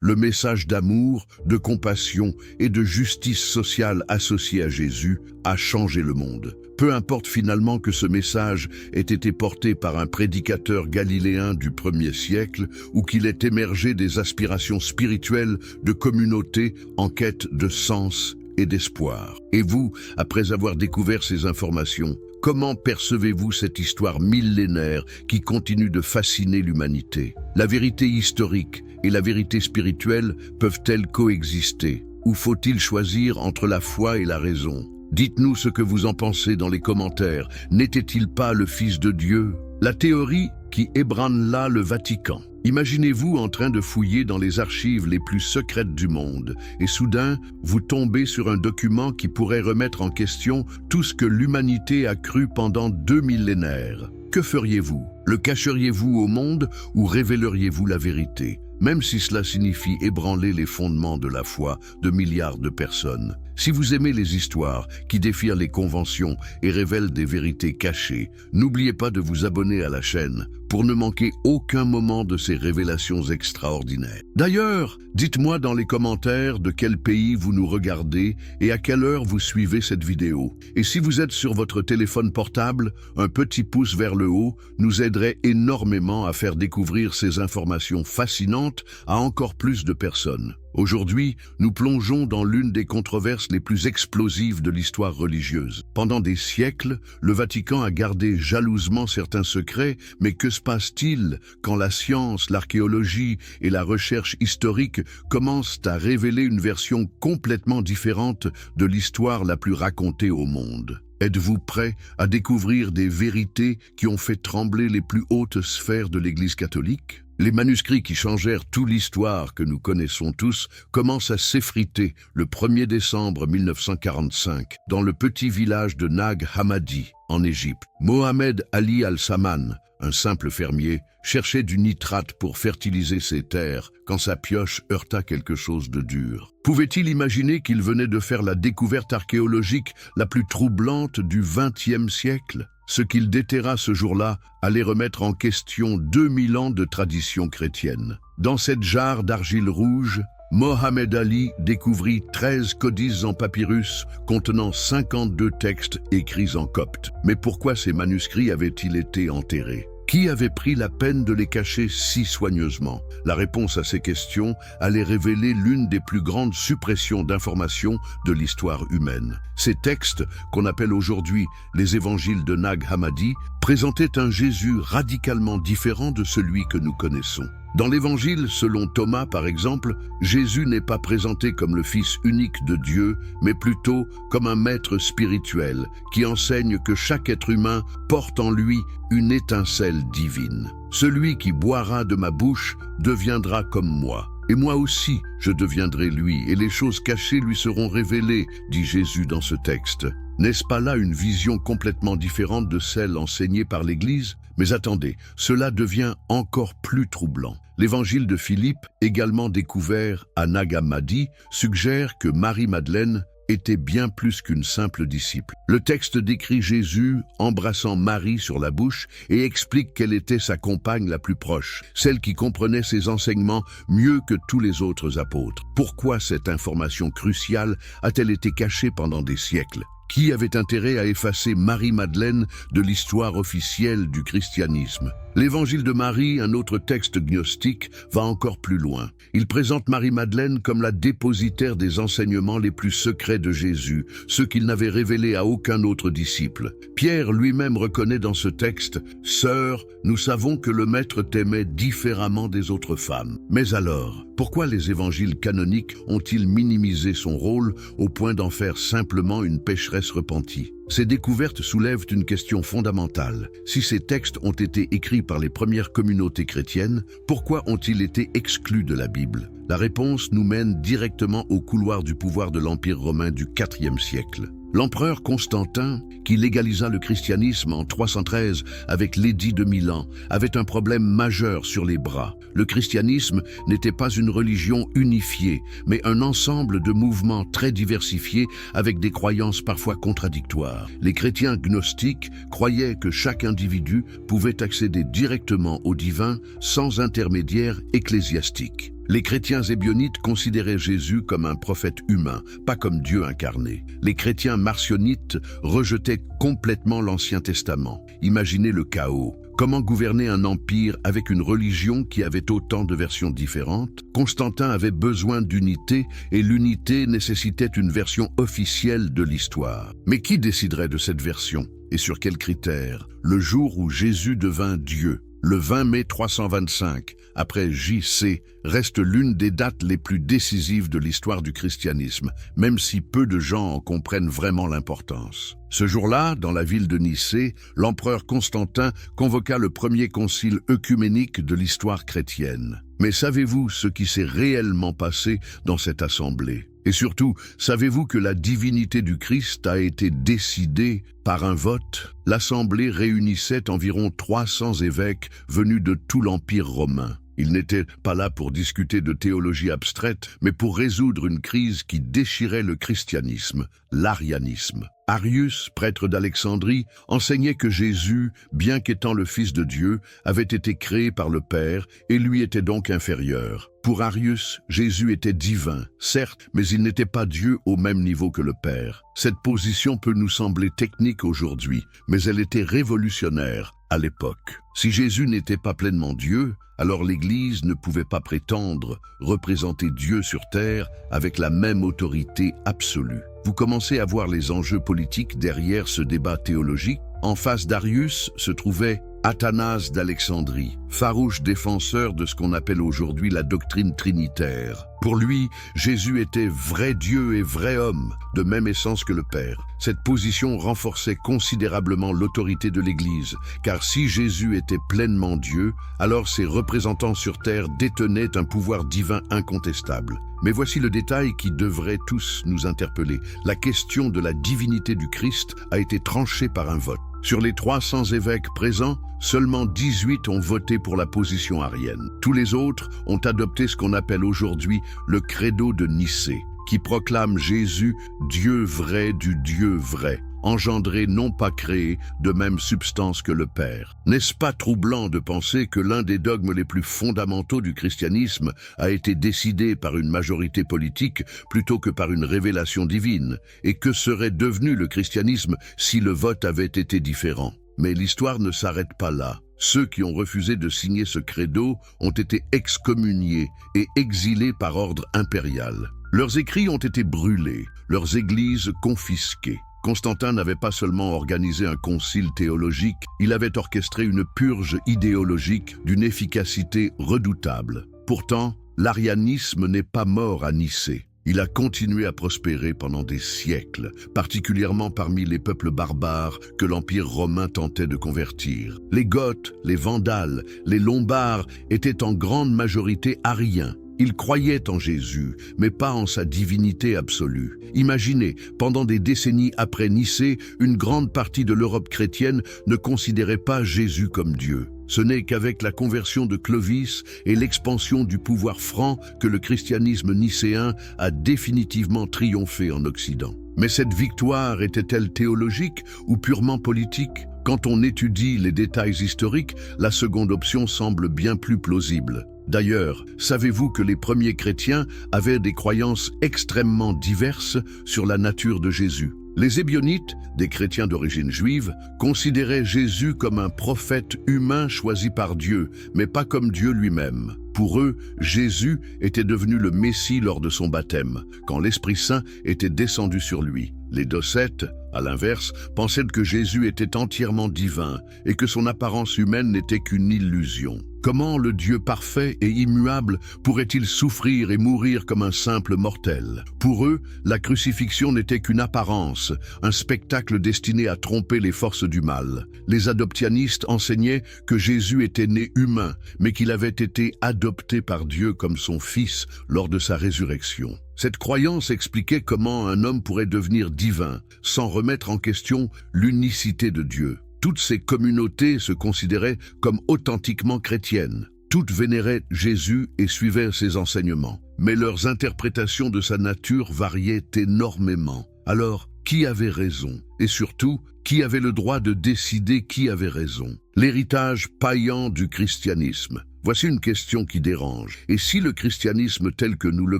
le message d'amour, de compassion et de justice sociale associé à Jésus a changé le monde. Peu importe finalement que ce message ait été porté par un prédicateur galiléen du 1er siècle ou qu'il ait émergé des aspirations spirituelles de communautés en quête de sens et d'espoir. Et vous, après avoir découvert ces informations, comment percevez-vous cette histoire millénaire qui continue de fasciner l'humanité? La vérité historique et la vérité spirituelle peuvent-elles coexister? Ou faut-il choisir entre la foi et la raison? Dites-nous ce que vous en pensez dans les commentaires. N'était-il pas le Fils de Dieu? La théorie qui ébranla le Vatican. Imaginez-vous en train de fouiller dans les archives les plus secrètes du monde et soudain, vous tombez sur un document qui pourrait remettre en question tout ce que l'humanité a cru pendant 2 millénaires. Que feriez-vous? Le cacheriez-vous au monde ou révéleriez-vous la vérité? Même si cela signifie ébranler les fondements de la foi de milliards de personnes. Si vous aimez les histoires qui défient les conventions et révèlent des vérités cachées, n'oubliez pas de vous abonner à la chaîne pour ne manquer aucun moment de ces révélations extraordinaires. D'ailleurs, dites-moi dans les commentaires de quel pays vous nous regardez et à quelle heure vous suivez cette vidéo. Et si vous êtes sur votre téléphone portable, un petit pouce vers le haut nous aiderait énormément à faire découvrir ces informations fascinantes à encore plus de personnes. Aujourd'hui, nous plongeons dans l'une des controverses les plus explosives de l'histoire religieuse. Pendant des siècles, le Vatican a gardé jalousement certains secrets, mais que se passe-t-il quand la science, l'archéologie et la recherche historique commencent à révéler une version complètement différente de l'histoire la plus racontée au monde? Êtes-vous prêt à découvrir des vérités qui ont fait trembler les plus hautes sphères de l'Église catholique? Les manuscrits qui changèrent toute l'histoire que nous connaissons tous commencent à s'effriter le 1er décembre 1945 dans le petit village de Nag Hammadi, en Égypte. Mohamed Ali Al-Saman, un simple fermier, cherchait du nitrate pour fertiliser ses terres quand sa pioche heurta quelque chose de dur. Pouvait-il imaginer qu'il venait de faire la découverte archéologique la plus troublante du XXe siècle? Ce qu'il déterra ce jour-là allait remettre en question 2000 ans de tradition chrétienne. Dans cette jarre d'argile rouge, Mohamed Ali découvrit 13 codices en papyrus contenant 52 textes écrits en copte. Mais pourquoi ces manuscrits avaient-ils été enterrés? Qui avait pris la peine de les cacher si soigneusement? La réponse à ces questions allait révéler l'une des plus grandes suppressions d'informations de l'histoire humaine. Ces textes, qu'on appelle aujourd'hui les évangiles de Nag Hammadi, présentaient un Jésus radicalement différent de celui que nous connaissons. Dans l'évangile, selon Thomas par exemple, Jésus n'est pas présenté comme le Fils unique de Dieu, mais plutôt comme un maître spirituel qui enseigne que chaque être humain porte en lui une étincelle divine. Celui qui boira de ma bouche deviendra comme moi. Et moi aussi, je deviendrai lui, et les choses cachées lui seront révélées, dit Jésus dans ce texte. N'est-ce pas là une vision complètement différente de celle enseignée par l'Église? Mais attendez, cela devient encore plus troublant. L'évangile de Philippe, également découvert à Nag Hammadi, suggère que Marie-Madeleine était bien plus qu'une simple disciple. Le texte décrit Jésus embrassant Marie sur la bouche et explique qu'elle était sa compagne la plus proche, celle qui comprenait ses enseignements mieux que tous les autres apôtres. Pourquoi cette information cruciale a-t-elle été cachée pendant des siècles? Qui avait intérêt à effacer Marie-Madeleine de l'histoire officielle du christianisme? L'évangile de Marie, un autre texte gnostique, va encore plus loin. Il présente Marie-Madeleine comme la dépositaire des enseignements les plus secrets de Jésus, ceux qu'il n'avait révélés à aucun autre disciple. Pierre lui-même reconnaît dans ce texte « Sœur, nous savons que le Maître t'aimait différemment des autres femmes. » Mais alors, pourquoi les évangiles canoniques ont-ils minimisé son rôle au point d'en faire simplement une pécheresse repentie? Ces découvertes soulèvent une question fondamentale. Si ces textes ont été écrits par les premières communautés chrétiennes, pourquoi ont-ils été exclus de la Bible? La réponse nous mène directement au couloir du pouvoir de l'Empire romain du IVe siècle. L'empereur Constantin, qui légalisa le christianisme en 313 avec l'édit de Milan, avait un problème majeur sur les bras. Le christianisme n'était pas une religion unifiée, mais un ensemble de mouvements très diversifiés avec des croyances parfois contradictoires. Les chrétiens gnostiques croyaient que chaque individu pouvait accéder directement au divin sans intermédiaire ecclésiastique. Les chrétiens ébionites considéraient Jésus comme un prophète humain, pas comme Dieu incarné. Les chrétiens marcionites rejetaient complètement l'Ancien Testament. Imaginez le chaos. Comment gouverner un empire avec une religion qui avait autant de versions différentes? Constantin avait besoin d'unité et l'unité nécessitait une version officielle de l'histoire. Mais qui déciderait de cette version? Et sur quels critères? Le jour où Jésus devint Dieu, le 20 mai 325, après J.C., reste l'une des dates les plus décisives de l'histoire du christianisme, même si peu de gens en comprennent vraiment l'importance. Ce jour-là, dans la ville de Nicée, l'empereur Constantin convoqua le premier concile œcuménique de l'histoire chrétienne. Mais savez-vous ce qui s'est réellement passé dans cette assemblée? Et surtout, savez-vous que la divinité du Christ a été décidée par un vote? L'assemblée réunissait environ 300 évêques venus de tout l'Empire romain. Ils n'étaient pas là pour discuter de théologie abstraite, mais pour résoudre une crise qui déchirait le christianisme, l'arianisme. Arius, prêtre d'Alexandrie, enseignait que Jésus, bien qu'étant le Fils de Dieu, avait été créé par le Père et lui était donc inférieur. Pour Arius, Jésus était divin, certes, mais il n'était pas Dieu au même niveau que le Père. Cette position peut nous sembler technique aujourd'hui, mais elle était révolutionnaire à l'époque. Si Jésus n'était pas pleinement Dieu, alors l'Église ne pouvait pas prétendre représenter Dieu sur terre avec la même autorité absolue. Vous commencez à voir les enjeux politiques derrière ce débat théologique. En face d'Arius se trouvait Athanase d'Alexandrie, farouche défenseur de ce qu'on appelle aujourd'hui la doctrine trinitaire. Pour lui, Jésus était vrai Dieu et vrai homme, de même essence que le Père. Cette position renforçait considérablement l'autorité de l'Église, car si Jésus était pleinement Dieu, alors ses représentants sur terre détenaient un pouvoir divin incontestable. Mais voici le détail qui devrait tous nous interpeller. La question de la divinité du Christ a été tranchée par un vote. Sur les 300 évêques présents, seulement 18 ont voté pour la position arienne. Tous les autres ont adopté ce qu'on appelle aujourd'hui le credo de Nicée, qui proclame Jésus Dieu vrai du Dieu vrai, engendré non pas créé, de même substance que le Père. N'est-ce pas troublant de penser que l'un des dogmes les plus fondamentaux du christianisme a été décidé par une majorité politique plutôt que par une révélation divine? Et que serait devenu le christianisme si le vote avait été différent? Mais l'histoire ne s'arrête pas là. Ceux qui ont refusé de signer ce credo ont été excommuniés et exilés par ordre impérial. Leurs écrits ont été brûlés, leurs églises confisquées. Constantin n'avait pas seulement organisé un concile théologique, il avait orchestré une purge idéologique d'une efficacité redoutable. Pourtant, l'arianisme n'est pas mort à Nicée. Il a continué à prospérer pendant des siècles, particulièrement parmi les peuples barbares que l'Empire romain tentait de convertir. Les Goths, les Vandales, les Lombards étaient en grande majorité ariens. Ils croyaient en Jésus, mais pas en sa divinité absolue. Imaginez, pendant des décennies après Nicée, une grande partie de l'Europe chrétienne ne considérait pas Jésus comme Dieu. Ce n'est qu'avec la conversion de Clovis et l'expansion du pouvoir franc que le christianisme nicéen a définitivement triomphé en Occident. Mais cette victoire était-elle théologique ou purement politique? Quand on étudie les détails historiques, la seconde option semble bien plus plausible. D'ailleurs, savez-vous que les premiers chrétiens avaient des croyances extrêmement diverses sur la nature de Jésus? Les Ébionites, des chrétiens d'origine juive, considéraient Jésus comme un prophète humain choisi par Dieu, mais pas comme Dieu lui-même. Pour eux, Jésus était devenu le Messie lors de son baptême, quand l'Esprit Saint était descendu sur lui. Les Docètes, à l'inverse, pensaient que Jésus était entièrement divin et que son apparence humaine n'était qu'une illusion. Comment le Dieu parfait et immuable pourrait-il souffrir et mourir comme un simple mortel? Pour eux, la crucifixion n'était qu'une apparence, un spectacle destiné à tromper les forces du mal. Les adoptionnistes enseignaient que Jésus était né humain, mais qu'il avait été adopté par Dieu comme son fils lors de sa résurrection. Cette croyance expliquait comment un homme pourrait devenir divin, sans remettre en question l'unicité de Dieu. Toutes ces communautés se considéraient comme authentiquement chrétiennes. Toutes vénéraient Jésus et suivaient ses enseignements. Mais leurs interprétations de sa nature variaient énormément. Alors, qui avait raison? Et surtout, qui avait le droit de décider qui avait raison? L'héritage païen du christianisme. Voici une question qui dérange. Et si le christianisme tel que nous le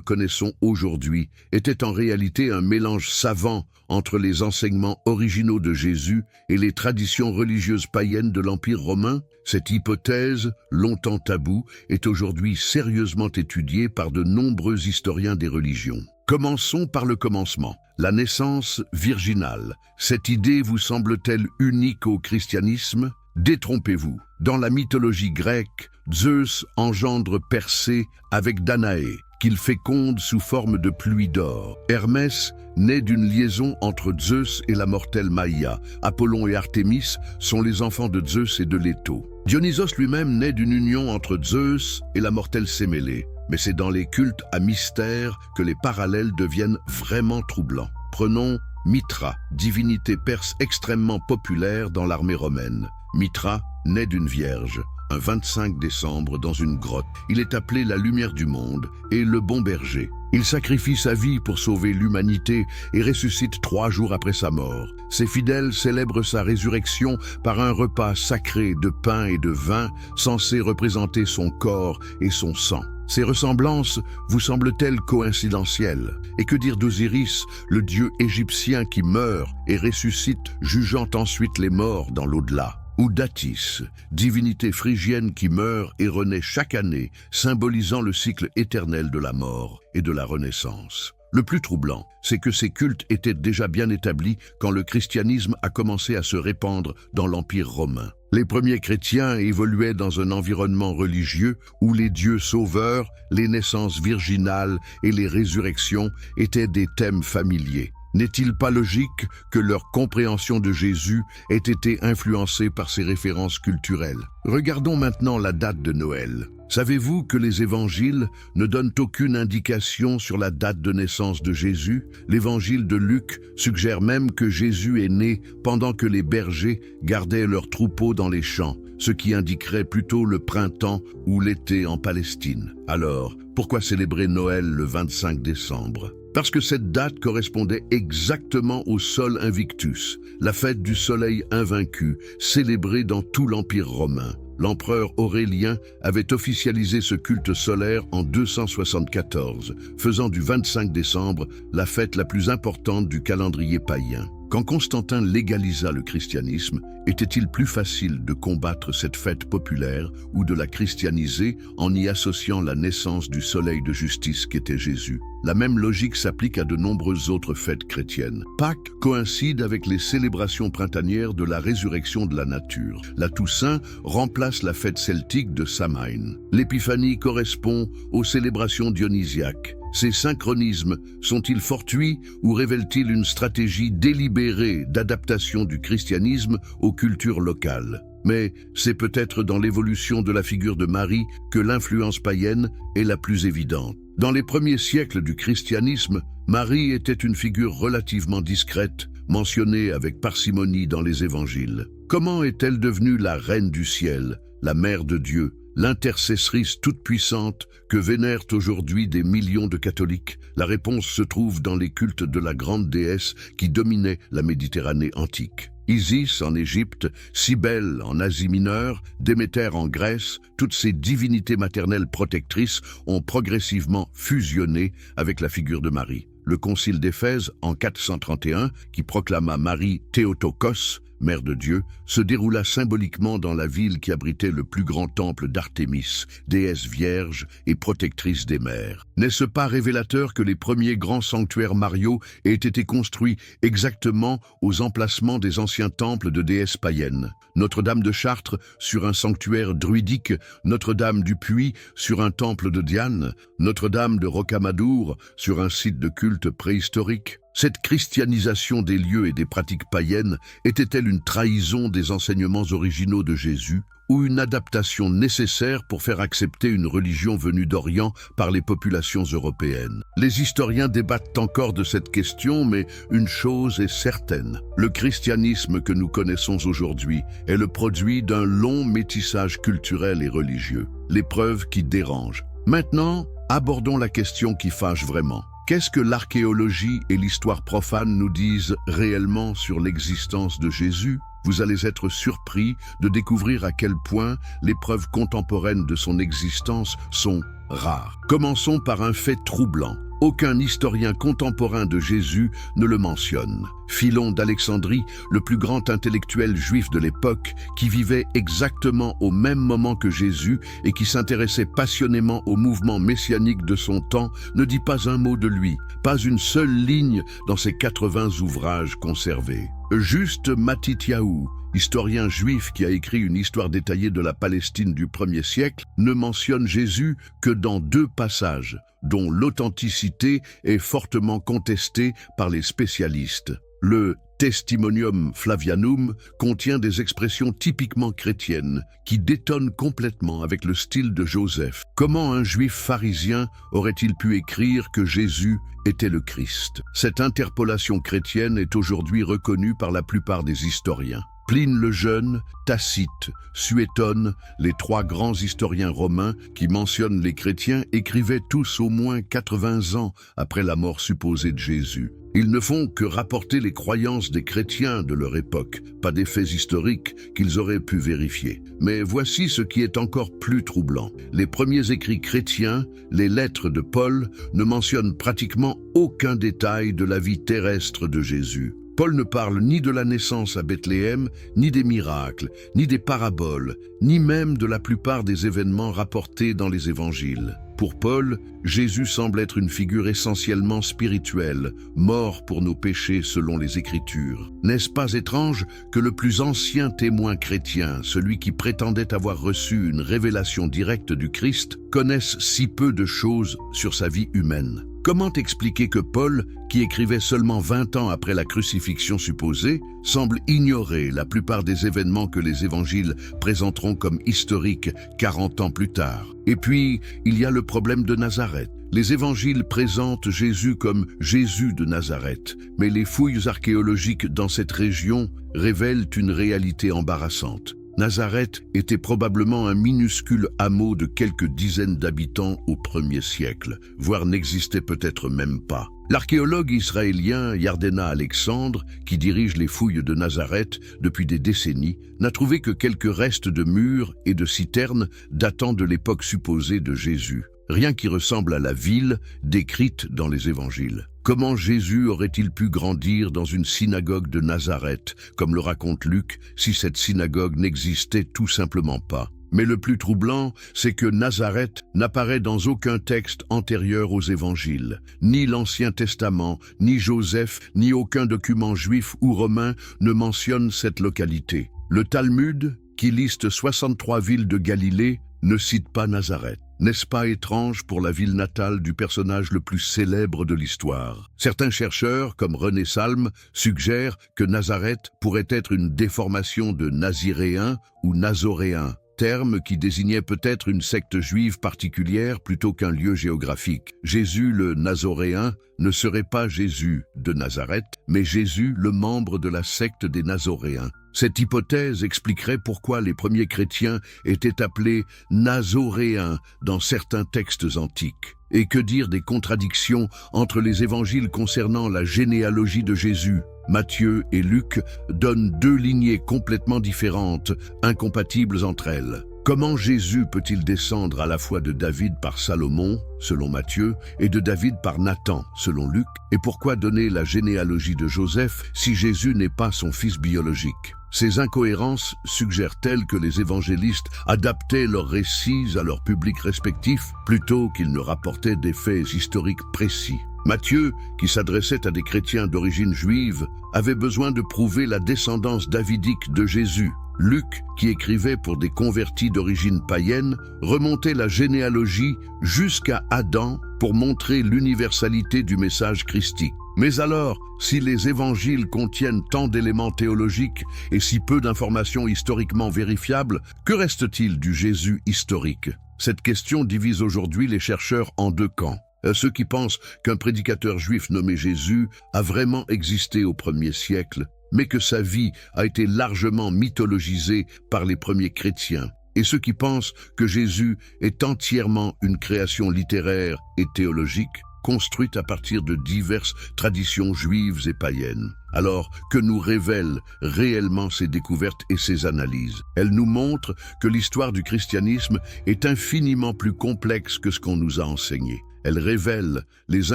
connaissons aujourd'hui était en réalité un mélange savant entre les enseignements originaux de Jésus et les traditions religieuses païennes de l'Empire romain? Cette hypothèse, longtemps taboue, est aujourd'hui sérieusement étudiée par de nombreux historiens des religions. Commençons par le commencement. La naissance virginale. Cette idée vous semble-t-elle unique au christianisme? Détrompez-vous. Dans la mythologie grecque, Zeus engendre Persée avec Danaé, qu'il féconde sous forme de pluie d'or. Hermès naît d'une liaison entre Zeus et la mortelle Maïa. Apollon et Artémis sont les enfants de Zeus et de Léto. Dionysos lui-même naît d'une union entre Zeus et la mortelle Sémélé. Mais c'est dans les cultes à mystère que les parallèles deviennent vraiment troublants. Prenons Mithra, divinité perse extrêmement populaire dans l'armée romaine. Mithra naît d'une vierge, un 25 décembre dans une grotte. Il est appelé la lumière du monde et le bon berger. Il sacrifie sa vie pour sauver l'humanité et ressuscite 3 jours après sa mort. Ses fidèles célèbrent sa résurrection par un repas sacré de pain et de vin censé représenter son corps et son sang. Ces ressemblances vous semblent-elles coïncidentielles? Et que dire d'Osiris, le dieu égyptien qui meurt et ressuscite, jugeant ensuite les morts dans l'au-delà? Ou d'Attis, divinité phrygienne qui meurt et renaît chaque année, symbolisant le cycle éternel de la mort et de la renaissance. Le plus troublant, c'est que ces cultes étaient déjà bien établis quand le christianisme a commencé à se répandre dans l'Empire romain. Les premiers chrétiens évoluaient dans un environnement religieux où les dieux sauveurs, les naissances virginales et les résurrections étaient des thèmes familiers. N'est-il pas logique que leur compréhension de Jésus ait été influencée par ces références culturelles? Regardons maintenant la date de Noël. Savez-vous que les évangiles ne donnent aucune indication sur la date de naissance de Jésus? L'évangile de Luc suggère même que Jésus est né pendant que les bergers gardaient leurs troupeaux dans les champs, ce qui indiquerait plutôt le printemps ou l'été en Palestine. Alors, pourquoi célébrer Noël le 25 décembre? Parce que cette date correspondait exactement au Sol Invictus, la fête du soleil invaincu, célébrée dans tout l'Empire romain. L'empereur Aurélien avait officialisé ce culte solaire en 274, faisant du 25 décembre la fête la plus importante du calendrier païen. Quand Constantin légalisa le christianisme, était-il plus facile de combattre cette fête populaire ou de la christianiser en y associant la naissance du soleil de justice qu'était Jésus? La même logique s'applique à de nombreuses autres fêtes chrétiennes. Pâques coïncide avec les célébrations printanières de la résurrection de la nature. La Toussaint remplace la fête celtique de Samhain. L'épiphanie correspond aux célébrations dionysiaques. Ces synchronismes sont-ils fortuits ou révèlent-ils une stratégie délibérée d'adaptation du christianisme aux cultures locales? Mais c'est peut-être dans l'évolution de la figure de Marie que l'influence païenne est la plus évidente. Dans les premiers siècles du christianisme, Marie était une figure relativement discrète, mentionnée avec parcimonie dans les évangiles. Comment est-elle devenue la reine du ciel, la mère de Dieu, l'intercessrice toute-puissante que vénèrent aujourd'hui des millions de catholiques? La réponse se trouve dans les cultes de la grande déesse qui dominait la Méditerranée antique. Isis en Égypte, Cybèle en Asie mineure, Déméter en Grèce, toutes ces divinités maternelles protectrices ont progressivement fusionné avec la figure de Marie. Le concile d'Éphèse en 431, qui proclama Marie Théotokos, mère de Dieu, se déroula symboliquement dans la ville qui abritait le plus grand temple d'Artémis, déesse vierge et protectrice des mers. N'est-ce pas révélateur que les premiers grands sanctuaires mariaux aient été construits exactement aux emplacements des anciens temples de déesses païennes? Notre-Dame de Chartres sur un sanctuaire druidique, Notre-Dame du Puy sur un temple de Diane, Notre-Dame de Rocamadour sur un site de culte préhistorique. Cette christianisation des lieux et des pratiques païennes était-elle une trahison des enseignements originaux de Jésus ou une adaptation nécessaire pour faire accepter une religion venue d'Orient par les populations européennes? Les historiens débattent encore de cette question, mais une chose est certaine. Le christianisme que nous connaissons aujourd'hui est le produit d'un long métissage culturel et religieux, l'épreuve qui dérange. Maintenant, abordons la question qui fâche vraiment. Qu'est-ce que l'archéologie et l'histoire profane nous disent réellement sur l'existence de Jésus? Vous allez être surpris de découvrir à quel point les preuves contemporaines de son existence sont rares. Commençons par un fait troublant. Aucun historien contemporain de Jésus ne le mentionne. Philon d'Alexandrie, le plus grand intellectuel juif de l'époque, qui vivait exactement au même moment que Jésus et qui s'intéressait passionnément au mouvement messianique de son temps, ne dit pas un mot de lui, pas une seule ligne dans ses 80 ouvrages conservés. Juste Matityahu, historien juif qui a écrit une histoire détaillée de la Palestine du 1er siècle, ne mentionne Jésus que dans 2 passages, dont l'authenticité est fortement contestée par les spécialistes. Le Testimonium Flavianum contient des expressions typiquement chrétiennes qui détonnent complètement avec le style de Joseph. Comment un juif pharisien aurait-il pu écrire que Jésus était le Christ? Cette interpolation chrétienne est aujourd'hui reconnue par la plupart des historiens. Pline le Jeune, Tacite, Suétone, les 3 grands historiens romains qui mentionnent les chrétiens écrivaient tous au moins 80 ans après la mort supposée de Jésus. Ils ne font que rapporter les croyances des chrétiens de leur époque, pas des faits historiques qu'ils auraient pu vérifier. Mais voici ce qui est encore plus troublant. Les premiers écrits chrétiens, les lettres de Paul, ne mentionnent pratiquement aucun détail de la vie terrestre de Jésus. Paul ne parle ni de la naissance à Bethléem, ni des miracles, ni des paraboles, ni même de la plupart des événements rapportés dans les évangiles. Pour Paul, Jésus semble être une figure essentiellement spirituelle, mort pour nos péchés selon les Écritures. N'est-ce pas étrange que le plus ancien témoin chrétien, celui qui prétendait avoir reçu une révélation directe du Christ, connaisse si peu de choses sur sa vie humaine? Comment expliquer que Paul, qui écrivait seulement 20 ans après la crucifixion supposée, semble ignorer la plupart des événements que les évangiles présenteront comme historiques 40 ans plus tard? Et puis, il y a le problème de Nazareth. Les évangiles présentent Jésus comme Jésus de Nazareth, mais les fouilles archéologiques dans cette région révèlent une réalité embarrassante. Nazareth était probablement un minuscule hameau de quelques dizaines d'habitants au 1er siècle, voire n'existait peut-être même pas. L'archéologue israélien Yardena Alexandre, qui dirige les fouilles de Nazareth depuis des décennies, n'a trouvé que quelques restes de murs et de citernes datant de l'époque supposée de Jésus. Rien qui ressemble à la ville décrite dans les évangiles. Comment Jésus aurait-il pu grandir dans une synagogue de Nazareth, comme le raconte Luc, si cette synagogue n'existait tout simplement pas? Mais le plus troublant, c'est que Nazareth n'apparaît dans aucun texte antérieur aux évangiles. Ni l'Ancien Testament, ni Joseph, ni aucun document juif ou romain ne mentionne cette localité. Le Talmud, qui liste 63 villes de Galilée, ne cite pas Nazareth. N'est-ce pas étrange pour la ville natale du personnage le plus célèbre de l'histoire? Certains chercheurs, comme René Salm, suggèrent que Nazareth pourrait être une déformation de naziréen ou nazoréen, terme qui désignait peut-être une secte juive particulière plutôt qu'un lieu géographique. Jésus le Nazoréen ne serait pas Jésus de Nazareth, mais Jésus le membre de la secte des Nazoréens. Cette hypothèse expliquerait pourquoi les premiers chrétiens étaient appelés Nazoréens dans certains textes antiques. Et que dire des contradictions entre les évangiles concernant la généalogie de Jésus? Matthieu et Luc donnent 2 lignées complètement différentes, incompatibles entre elles. Comment Jésus peut-il descendre à la fois de David par Salomon, selon Matthieu, et de David par Nathan, selon Luc? Et pourquoi donner la généalogie de Joseph si Jésus n'est pas son fils biologique? Ces incohérences suggèrent-elles que les évangélistes adaptaient leurs récits à leur public respectif plutôt qu'ils ne rapportaient des faits historiques précis? Matthieu, qui s'adressait à des chrétiens d'origine juive, avait besoin de prouver la descendance davidique de Jésus. Luc, qui écrivait pour des convertis d'origine païenne, remontait la généalogie jusqu'à Adam pour montrer l'universalité du message christique. Mais alors, si les évangiles contiennent tant d'éléments théologiques et si peu d'informations historiquement vérifiables, que reste-t-il du Jésus historique? Cette question divise aujourd'hui les chercheurs en deux camps. Ceux qui pensent qu'un prédicateur juif nommé Jésus a vraiment existé au 1er siècle, mais que sa vie a été largement mythologisée par les premiers chrétiens, et ceux qui pensent que Jésus est entièrement une création littéraire et théologique, construite à partir de diverses traditions juives et païennes. Alors, que nous révèlent réellement ces découvertes et ces analyses? Elles nous montrent que l'histoire du christianisme est infiniment plus complexe que ce qu'on nous a enseigné. Elle révèle les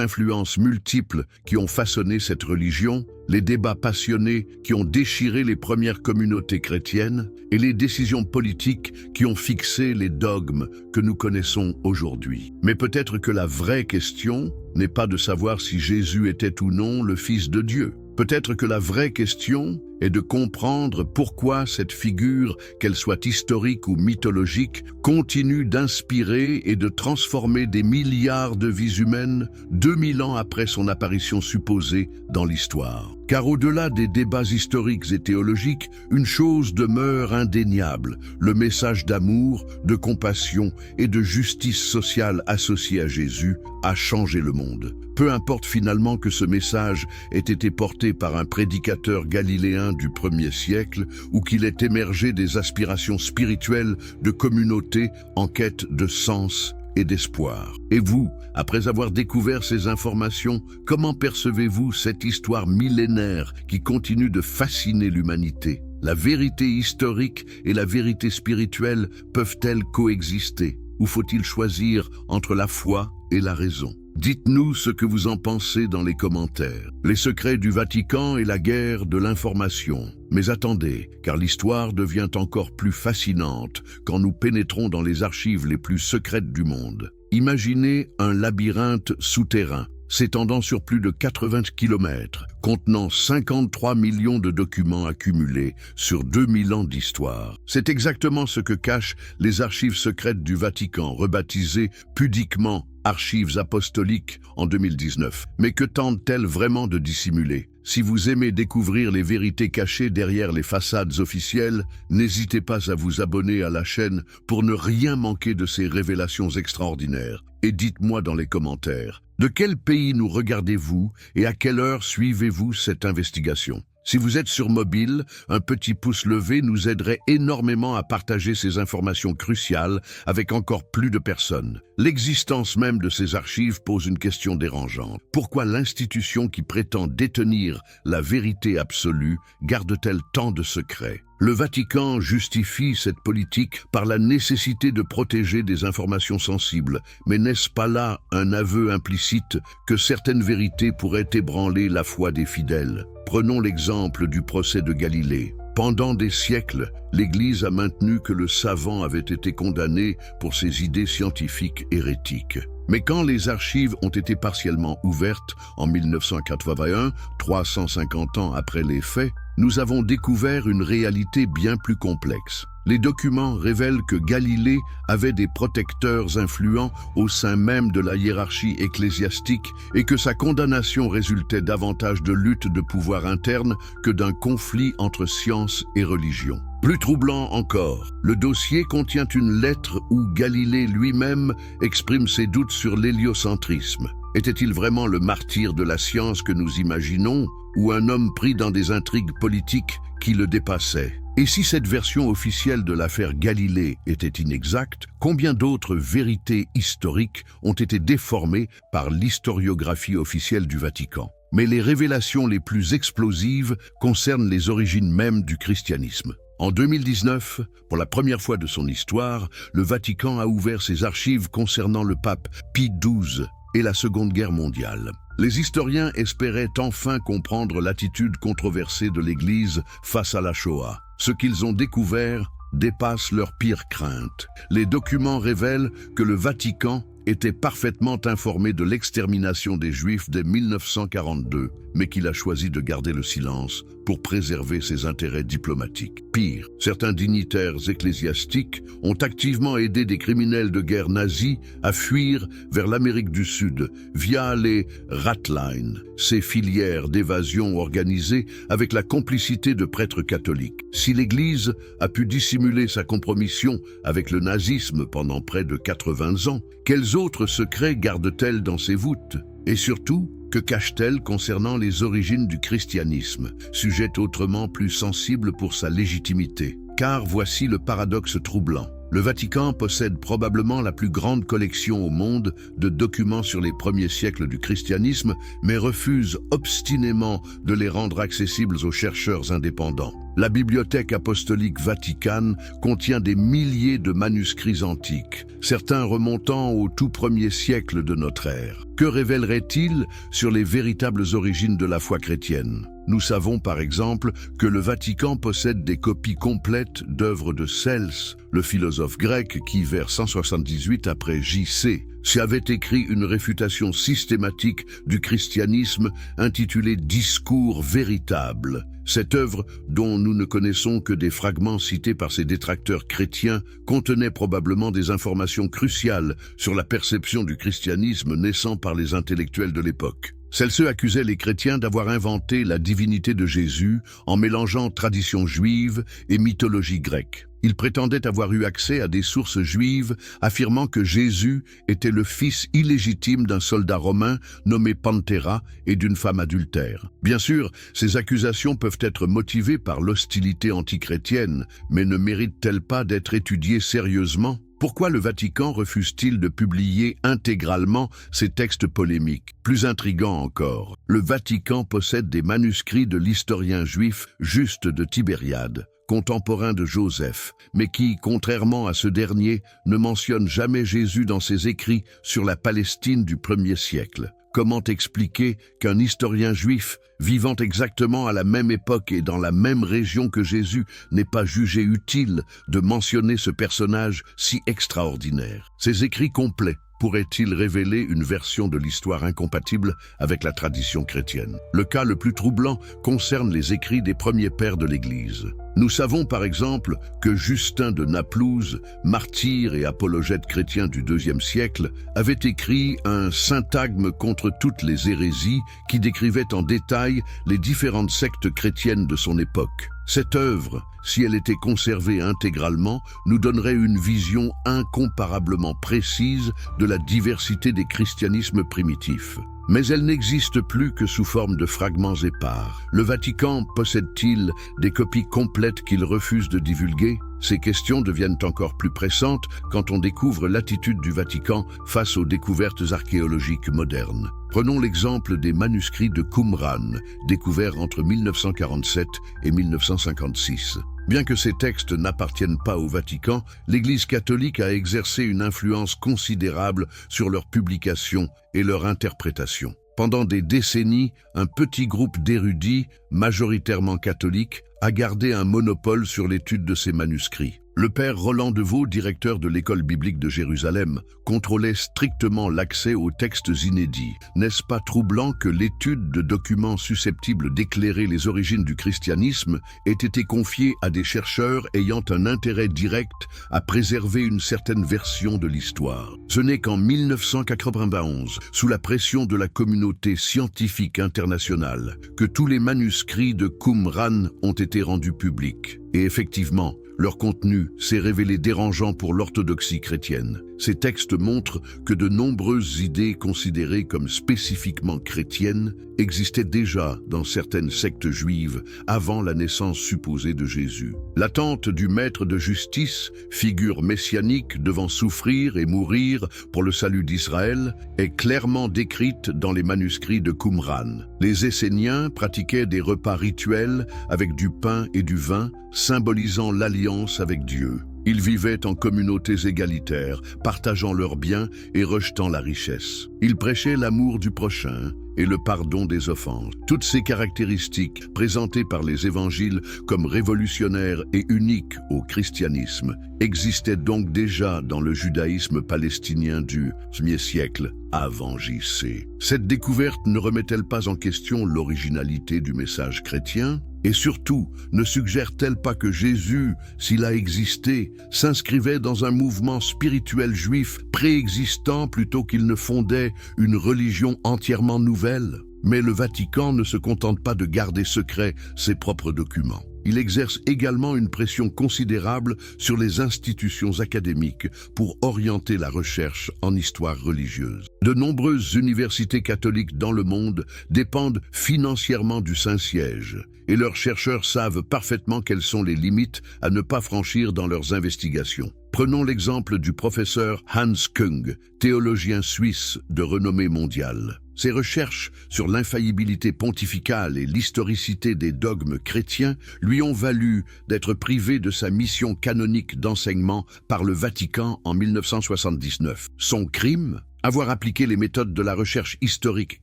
influences multiples qui ont façonné cette religion, les débats passionnés qui ont déchiré les premières communautés chrétiennes et les décisions politiques qui ont fixé les dogmes que nous connaissons aujourd'hui. Mais peut-être que la vraie question n'est pas de savoir si Jésus était ou non le Fils de Dieu. Peut-être que la vraie question est de comprendre pourquoi cette figure, qu'elle soit historique ou mythologique, continue d'inspirer et de transformer des milliards de vies humaines 2000 ans après son apparition supposée dans l'histoire. Car au-delà des débats historiques et théologiques, une chose demeure indéniable, le message d'amour, de compassion et de justice sociale associé à Jésus a changé le monde. Peu importe finalement que ce message ait été porté par un prédicateur galiléen du 1er siècle ou qu'il ait émergé des aspirations spirituelles de communautés en quête de sens et d'espoir. Et vous, après avoir découvert ces informations, comment percevez-vous cette histoire millénaire qui continue de fasciner l'humanité? La vérité historique et la vérité spirituelle peuvent-elles coexister? Ou faut-il choisir entre la foi et la raison? Dites-nous ce que vous en pensez dans les commentaires. Les secrets du Vatican et la guerre de l'information. Mais attendez, car l'histoire devient encore plus fascinante quand nous pénétrons dans les archives les plus secrètes du monde. Imaginez un labyrinthe souterrain, s'étendant sur plus de 80 km, contenant 53 millions de documents accumulés sur 2000 ans d'histoire. C'est exactement ce que cachent les archives secrètes du Vatican, rebaptisées pudiquement Archives apostoliques en 2019. Mais que tentent-elles vraiment de dissimuler? Si vous aimez découvrir les vérités cachées derrière les façades officielles, n'hésitez pas à vous abonner à la chaîne pour ne rien manquer de ces révélations extraordinaires. Et dites-moi dans les commentaires, de quel pays nous regardez-vous et à quelle heure suivez-vous cette investigation? Si vous êtes sur mobile, un petit pouce levé nous aiderait énormément à partager ces informations cruciales avec encore plus de personnes. L'existence même de ces archives pose une question dérangeante. Pourquoi l'institution qui prétend détenir la vérité absolue garde-t-elle tant de secrets? Le Vatican justifie cette politique par la nécessité de protéger des informations sensibles. Mais n'est-ce pas là un aveu implicite que certaines vérités pourraient ébranler la foi des fidèles? Prenons l'exemple du procès de Galilée. Pendant des siècles, l'Église a maintenu que le savant avait été condamné pour ses idées scientifiques hérétiques. Mais quand les archives ont été partiellement ouvertes en 1981, 350 ans après les faits, nous avons découvert une réalité bien plus complexe. Les documents révèlent que Galilée avait des protecteurs influents au sein même de la hiérarchie ecclésiastique et que sa condamnation résultait davantage de luttes de pouvoir interne que d'un conflit entre science et religion. Plus troublant encore, le dossier contient une lettre où Galilée lui-même exprime ses doutes sur l'héliocentrisme. Était-il vraiment le martyr de la science que nous imaginons, ou un homme pris dans des intrigues politiques qui le dépassaient? Et si cette version officielle de l'affaire Galilée était inexacte, combien d'autres vérités historiques ont été déformées par l'historiographie officielle du Vatican? Mais les révélations les plus explosives concernent les origines mêmes du christianisme. En 2019, pour la première fois de son histoire, le Vatican a ouvert ses archives concernant le pape Pie XII et la Seconde Guerre mondiale. Les historiens espéraient enfin comprendre l'attitude controversée de l'Église face à la Shoah. Ce qu'ils ont découvert dépasse leurs pires craintes. Les documents révèlent que le Vatican était parfaitement informé de l'extermination des Juifs dès 1942, mais qu'il a choisi de garder le silence pour préserver ses intérêts diplomatiques. Pire, certains dignitaires ecclésiastiques ont activement aidé des criminels de guerre nazis à fuir vers l'Amérique du Sud via les Ratlines, ces filières d'évasion organisées avec la complicité de prêtres catholiques. Si l'Église a pu dissimuler sa compromission avec le nazisme pendant près de 80 ans, quels autres secrets garde-t-elle dans ses voûtes? Et surtout, que cache-t-elle concernant les origines du christianisme, sujet autrement plus sensible pour sa légitimité? Car voici le paradoxe troublant. Le Vatican possède probablement la plus grande collection au monde de documents sur les premiers siècles du christianisme, mais refuse obstinément de les rendre accessibles aux chercheurs indépendants. La Bibliothèque apostolique vaticane contient des milliers de manuscrits antiques, certains remontant au tout premier siècle de notre ère. Que révéleraient-ils sur les véritables origines de la foi chrétienne? Nous savons par exemple que le Vatican possède des copies complètes d'œuvres de Cels, le philosophe grec qui, vers 178 après J.C., avait écrit une réfutation systématique du christianisme intitulée « Discours véritable ». Cette œuvre, dont nous ne connaissons que des fragments cités par ses détracteurs chrétiens, contenait probablement des informations cruciales sur la perception du christianisme naissant par les intellectuels de l'époque. Celles-ci accusaient les chrétiens d'avoir inventé la divinité de Jésus en mélangeant tradition juive et mythologie grecque. Ils prétendaient avoir eu accès à des sources juives affirmant que Jésus était le fils illégitime d'un soldat romain nommé Pantera et d'une femme adultère. Bien sûr, ces accusations peuvent être motivées par l'hostilité antichrétienne, mais ne méritent-elles pas d'être étudiées sérieusement? Pourquoi le Vatican refuse-t-il de publier intégralement ces textes polémiques? Plus intriguant encore, le Vatican possède des manuscrits de l'historien juif Juste de Tibériade, contemporain de Joseph, mais qui, contrairement à ce dernier, ne mentionne jamais Jésus dans ses écrits sur la Palestine du 1er siècle. Comment expliquer qu'un historien juif, vivant exactement à la même époque et dans la même région que Jésus, n'ait pas jugé utile de mentionner ce personnage si extraordinaire? Ces écrits complets pourrait-il révéler une version de l'histoire incompatible avec la tradition chrétienne? Le cas le plus troublant concerne les écrits des premiers pères de l'Église. Nous savons par exemple que Justin de Naplouse, martyr et apologète chrétien du IIe siècle, avait écrit un syntagme contre toutes les hérésies qui décrivait en détail les différentes sectes chrétiennes de son époque. Cette œuvre, si elle était conservée intégralement, nous donnerait une vision incomparablement précise de la diversité des christianismes primitifs. Mais elle n'existe plus que sous forme de fragments épars. Le Vatican possède-t-il des copies complètes qu'il refuse de divulguer? Ces questions deviennent encore plus pressantes quand on découvre l'attitude du Vatican face aux découvertes archéologiques modernes. Prenons l'exemple des manuscrits de Qumran, découverts entre 1947 et 1956. Bien que ces textes n'appartiennent pas au Vatican, l'Église catholique a exercé une influence considérable sur leur publication et leur interprétation. Pendant des décennies, un petit groupe d'érudits, majoritairement catholiques, a gardé un monopole sur l'étude de ces manuscrits. Le père Roland de Vaux, directeur de l'école biblique de Jérusalem, contrôlait strictement l'accès aux textes inédits. N'est-ce pas troublant que l'étude de documents susceptibles d'éclairer les origines du christianisme ait été confiée à des chercheurs ayant un intérêt direct à préserver une certaine version de l'histoire? Ce n'est qu'en 1991, sous la pression de la communauté scientifique internationale, que tous les manuscrits de Qumran ont été rendus publics. Et effectivement, leur contenu s'est révélé dérangeant pour l'orthodoxie chrétienne. Ces textes montrent que de nombreuses idées considérées comme spécifiquement chrétiennes existaient déjà dans certaines sectes juives avant la naissance supposée de Jésus. L'attente du maître de justice, figure messianique devant souffrir et mourir pour le salut d'Israël, est clairement décrite dans les manuscrits de Qumran. Les Esséniens pratiquaient des repas rituels avec du pain et du vin, symbolisant l'alliance avec Dieu. Ils vivaient en communautés égalitaires, partageant leurs biens et rejetant la richesse. Ils prêchaient l'amour du prochain et le pardon des offenses. Toutes ces caractéristiques, présentées par les évangiles comme révolutionnaires et uniques au christianisme, existaient donc déjà dans le judaïsme palestinien du 1er siècle avant J.C. Cette découverte ne remet-elle pas en question l'originalité du message chrétien ? Et surtout, ne suggère-t-elle pas que Jésus, s'il a existé, s'inscrivait dans un mouvement spirituel juif préexistant plutôt qu'il ne fondait une religion entièrement nouvelle ? Mais le Vatican ne se contente pas de garder secret ses propres documents. Il exerce également une pression considérable sur les institutions académiques pour orienter la recherche en histoire religieuse. De nombreuses universités catholiques dans le monde dépendent financièrement du Saint-Siège, et leurs chercheurs savent parfaitement quelles sont les limites à ne pas franchir dans leurs investigations. Prenons l'exemple du professeur Hans Küng, théologien suisse de renommée mondiale. Ses recherches sur l'infaillibilité pontificale et l'historicité des dogmes chrétiens lui ont valu d'être privé de sa mission canonique d'enseignement par le Vatican en 1979. Son crime ? Avoir appliqué les méthodes de la recherche historique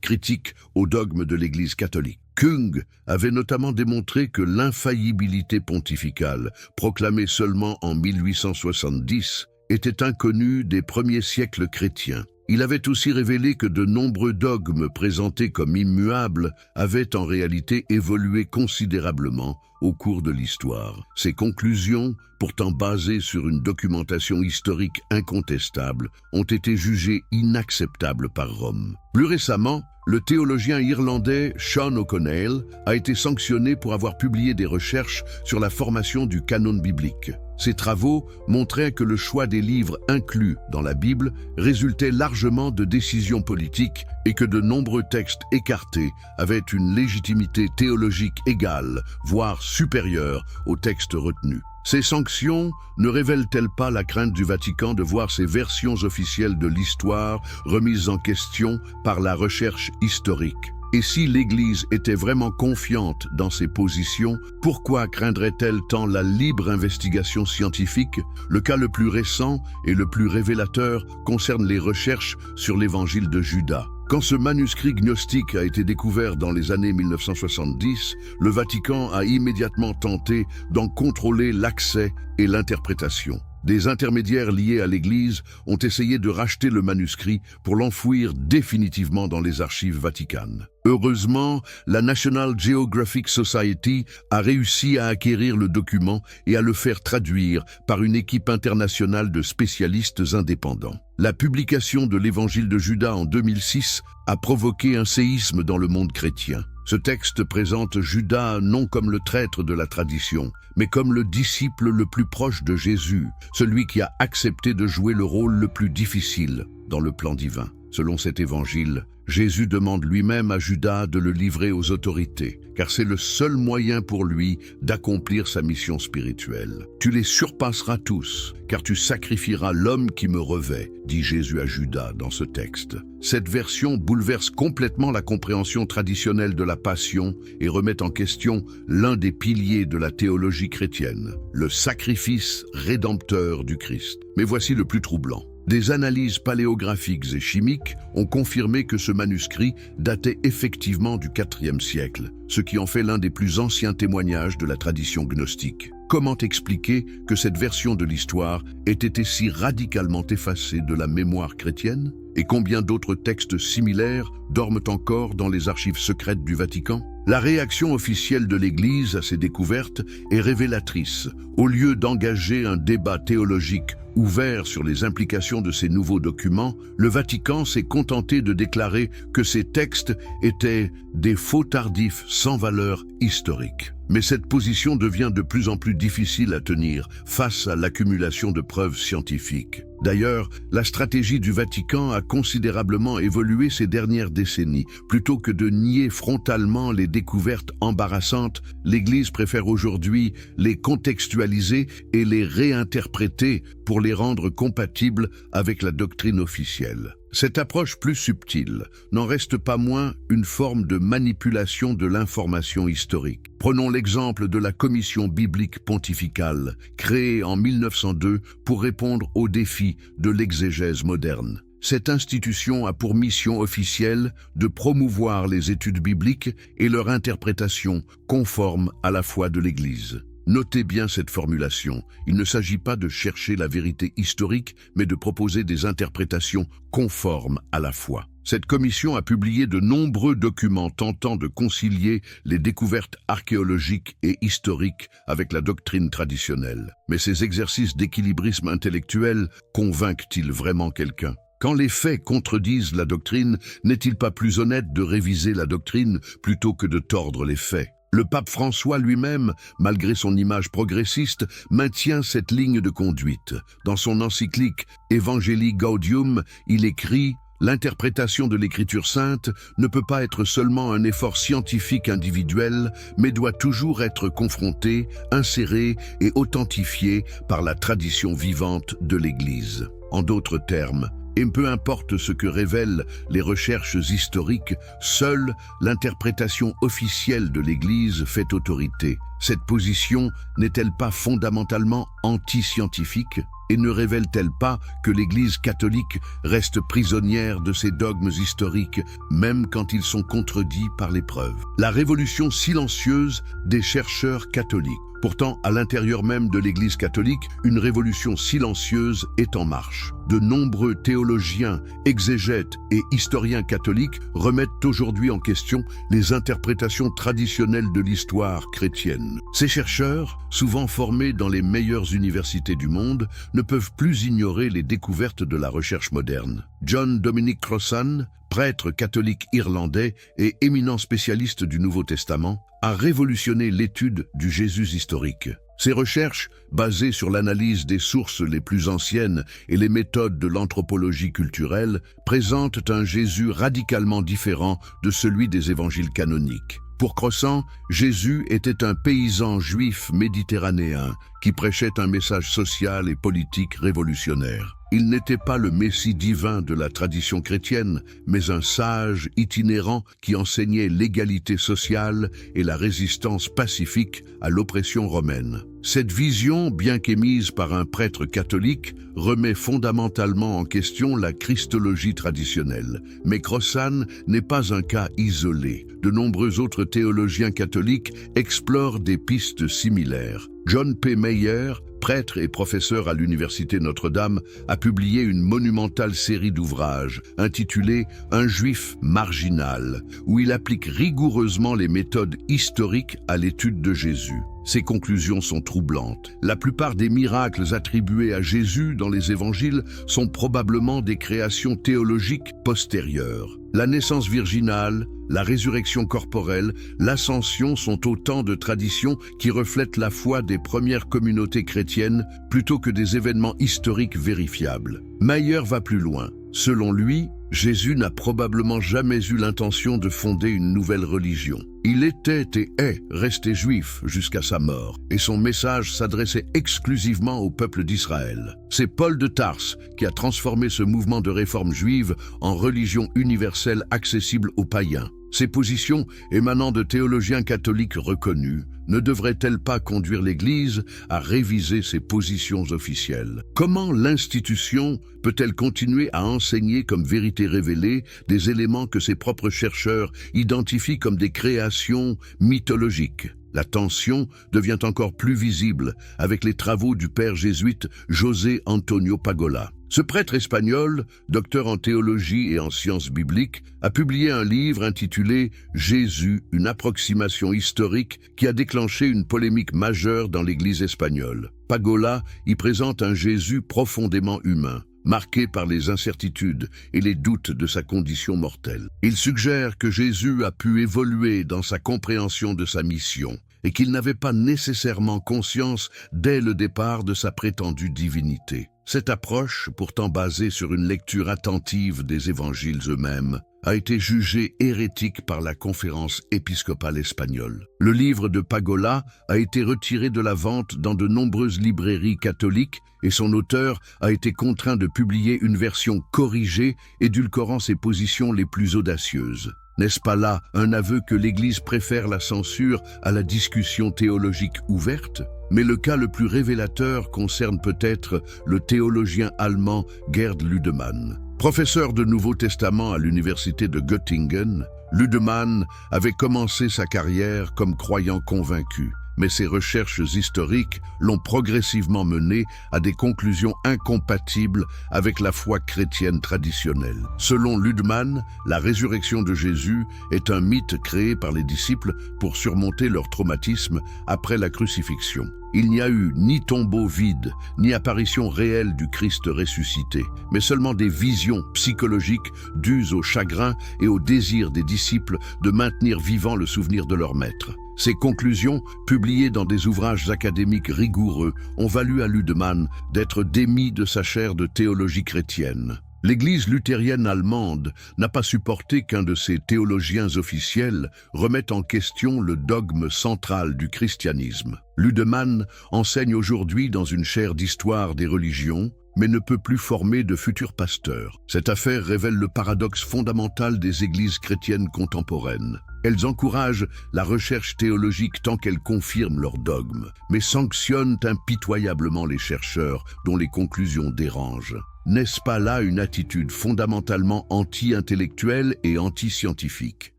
critique aux dogmes de l'Église catholique. Küng avait notamment démontré que l'infaillibilité pontificale, proclamée seulement en 1870, était inconnue des premiers siècles chrétiens. Il avait aussi révélé que de nombreux dogmes présentés comme immuables avaient en réalité évolué considérablement au cours de l'histoire. Ces conclusions, pourtant basées sur une documentation historique incontestable, ont été jugées inacceptables par Rome. Plus récemment, le théologien irlandais Sean O'Connell a été sanctionné pour avoir publié des recherches sur la formation du canon biblique. Ses travaux montraient que le choix des livres inclus dans la Bible résultait largement de décisions politiques et que de nombreux textes écartés avaient une légitimité théologique égale, voire supérieure aux textes retenus. Ces sanctions ne révèlent-elles pas la crainte du Vatican de voir ces versions officielles de l'histoire remises en question par la recherche historique? Et si l'Église était vraiment confiante dans ses positions, pourquoi craindrait-elle tant la libre investigation scientifique? Le cas le plus récent et le plus révélateur concerne les recherches sur l'Évangile de Judas. Quand ce manuscrit gnostique a été découvert dans les années 1970, le Vatican a immédiatement tenté d'en contrôler l'accès et l'interprétation. Des intermédiaires liés à l'Église ont essayé de racheter le manuscrit pour l'enfouir définitivement dans les archives vaticanes. Heureusement, la National Geographic Society a réussi à acquérir le document et à le faire traduire par une équipe internationale de spécialistes indépendants. La publication de l'Évangile de Judas en 2006 a provoqué un séisme dans le monde chrétien. Ce texte présente Judas non comme le traître de la tradition, mais comme le disciple le plus proche de Jésus, celui qui a accepté de jouer le rôle le plus difficile dans le plan divin. Selon cet évangile, Jésus demande lui-même à Judas de le livrer aux autorités, car c'est le seul moyen pour lui d'accomplir sa mission spirituelle. « Tu les surpasseras tous, car tu sacrifieras l'homme qui me revêt », dit Jésus à Judas dans ce texte. Cette version bouleverse complètement la compréhension traditionnelle de la Passion et remet en question l'un des piliers de la théologie chrétienne, le sacrifice rédempteur du Christ. Mais voici le plus troublant. Des analyses paléographiques et chimiques ont confirmé que ce manuscrit datait effectivement du IVe siècle, ce qui en fait l'un des plus anciens témoignages de la tradition gnostique. Comment expliquer que cette version de l'histoire ait été si radicalement effacée de la mémoire chrétienne? Et combien d'autres textes similaires dorment encore dans les archives secrètes du Vatican? La réaction officielle de l'Église à ces découvertes est révélatrice. Au lieu d'engager un débat théologique ouvert sur les implications de ces nouveaux documents, le Vatican s'est contenté de déclarer que ces textes étaient des faux tardifs sans valeur historique. Mais cette position devient de plus en plus difficile à tenir face à l'accumulation de preuves scientifiques. D'ailleurs, la stratégie du Vatican a considérablement évolué ces dernières décennies. Plutôt que de nier frontalement les découvertes embarrassantes, l'Église préfère aujourd'hui les contextualiser et les réinterpréter pour les rendre compatibles avec la doctrine officielle. Cette approche plus subtile n'en reste pas moins une forme de manipulation de l'information historique. Prenons l'exemple de la Commission biblique pontificale, créée en 1902 pour répondre aux défis de l'exégèse moderne. Cette institution a pour mission officielle de promouvoir les études bibliques et leur interprétation conforme à la foi de l'Église. Notez bien cette formulation. Il ne s'agit pas de chercher la vérité historique, mais de proposer des interprétations conformes à la foi. Cette commission a publié de nombreux documents tentant de concilier les découvertes archéologiques et historiques avec la doctrine traditionnelle. Mais ces exercices d'équilibrisme intellectuel convainquent-ils vraiment quelqu'un? Quand les faits contredisent la doctrine, n'est-il pas plus honnête de réviser la doctrine plutôt que de tordre les faits? Le pape François lui-même, malgré son image progressiste, maintient cette ligne de conduite. Dans son encyclique Evangelii Gaudium, il écrit « L'interprétation de l'Écriture sainte ne peut pas être seulement un effort scientifique individuel, mais doit toujours être confrontée, insérée et authentifiée par la tradition vivante de l'Église. » En d'autres termes, et peu importe ce que révèlent les recherches historiques, seule l'interprétation officielle de l'Église fait autorité. Cette position n'est-elle pas fondamentalement anti-scientifique et ne révèle-t-elle pas que l'Église catholique reste prisonnière de ses dogmes historiques, même quand ils sont contredits par les preuves? La révolution silencieuse des chercheurs catholiques. Pourtant, à l'intérieur même de l'Église catholique, une révolution silencieuse est en marche. De nombreux théologiens, exégètes et historiens catholiques remettent aujourd'hui en question les interprétations traditionnelles de l'histoire chrétienne. Ces chercheurs, souvent formés dans les meilleures universités du monde, ne peuvent plus ignorer les découvertes de la recherche moderne. John Dominic Crossan, prêtre catholique irlandais et éminent spécialiste du Nouveau Testament, a révolutionné l'étude du Jésus historique. Ses recherches, basées sur l'analyse des sources les plus anciennes et les méthodes de l'anthropologie culturelle, présentent un Jésus radicalement différent de celui des évangiles canoniques. Pour Crossan, Jésus était un paysan juif méditerranéen qui prêchait un message social et politique révolutionnaire. Il n'était pas le Messie divin de la tradition chrétienne, mais un sage itinérant qui enseignait l'égalité sociale et la résistance pacifique à l'oppression romaine. Cette vision, bien qu'émise par un prêtre catholique, remet fondamentalement en question la christologie traditionnelle. Mais Crossan n'est pas un cas isolé. De nombreux autres théologiens catholiques explorent des pistes similaires. John P. Meyer, prêtre et professeur à l'Université Notre-Dame, a publié une monumentale série d'ouvrages intitulée « Un juif marginal », où il applique rigoureusement les méthodes historiques à l'étude de Jésus. Ses conclusions sont troublantes. La plupart des miracles attribués à Jésus dans les évangiles sont probablement des créations théologiques postérieures. La naissance virginale, la résurrection corporelle, l'ascension sont autant de traditions qui reflètent la foi des premières communautés chrétiennes plutôt que des événements historiques vérifiables. Meyer va plus loin. Selon lui, Jésus n'a probablement jamais eu l'intention de fonder une nouvelle religion. Il était et est resté juif jusqu'à sa mort, et son message s'adressait exclusivement au peuple d'Israël. C'est Paul de Tarse qui a transformé ce mouvement de réforme juive en religion universelle accessible aux païens. Ces positions, émanant de théologiens catholiques reconnus, ne devraient-elles pas conduire l'Église à réviser ses positions officielles? Comment l'institution peut-elle continuer à enseigner comme vérité révélée des éléments que ses propres chercheurs identifient comme des créations mythologiques? La tension devient encore plus visible avec les travaux du père jésuite José Antonio Pagola. Ce prêtre espagnol, docteur en théologie et en sciences bibliques, a publié un livre intitulé « Jésus, une approximation historique » qui a déclenché une polémique majeure dans l'Église espagnole. Pagola y présente un Jésus profondément humain, marqué par les incertitudes et les doutes de sa condition mortelle. Il suggère que Jésus a pu évoluer dans sa compréhension de sa mission et qu'il n'avait pas nécessairement conscience dès le départ de sa prétendue divinité. Cette approche, pourtant basée sur une lecture attentive des évangiles eux-mêmes, a été jugée hérétique par la conférence épiscopale espagnole. Le livre de Pagola a été retiré de la vente dans de nombreuses librairies catholiques et son auteur a été contraint de publier une version corrigée édulcorant ses positions les plus audacieuses. N'est-ce pas là un aveu que l'Église préfère la censure à la discussion théologique ouverte? Mais le cas le plus révélateur concerne peut-être le théologien allemand Gerd Lüdemann. Professeur de Nouveau Testament à l'université de Göttingen, Ludemann avait commencé sa carrière comme croyant convaincu, mais ses recherches historiques l'ont progressivement mené à des conclusions incompatibles avec la foi chrétienne traditionnelle. Selon Ludemann, la résurrection de Jésus est un mythe créé par les disciples pour surmonter leur traumatisme après la crucifixion. Il n'y a eu ni tombeau vide, ni apparition réelle du Christ ressuscité, mais seulement des visions psychologiques dues au chagrin et au désir des disciples de maintenir vivant le souvenir de leur maître. Ces conclusions, publiées dans des ouvrages académiques rigoureux, ont valu à Ludemann d'être démis de sa chaire de théologie chrétienne. L'Église luthérienne allemande n'a pas supporté qu'un de ses théologiens officiels remette en question le dogme central du christianisme. Ludemann enseigne aujourd'hui dans une chaire d'histoire des religions, mais ne peut plus former de futurs pasteurs. Cette affaire révèle le paradoxe fondamental des églises chrétiennes contemporaines. Elles encouragent la recherche théologique tant qu'elles confirment leurs dogmes, mais sanctionnent impitoyablement les chercheurs dont les conclusions dérangent. N'est-ce pas là une attitude fondamentalement anti-intellectuelle et anti-scientifique?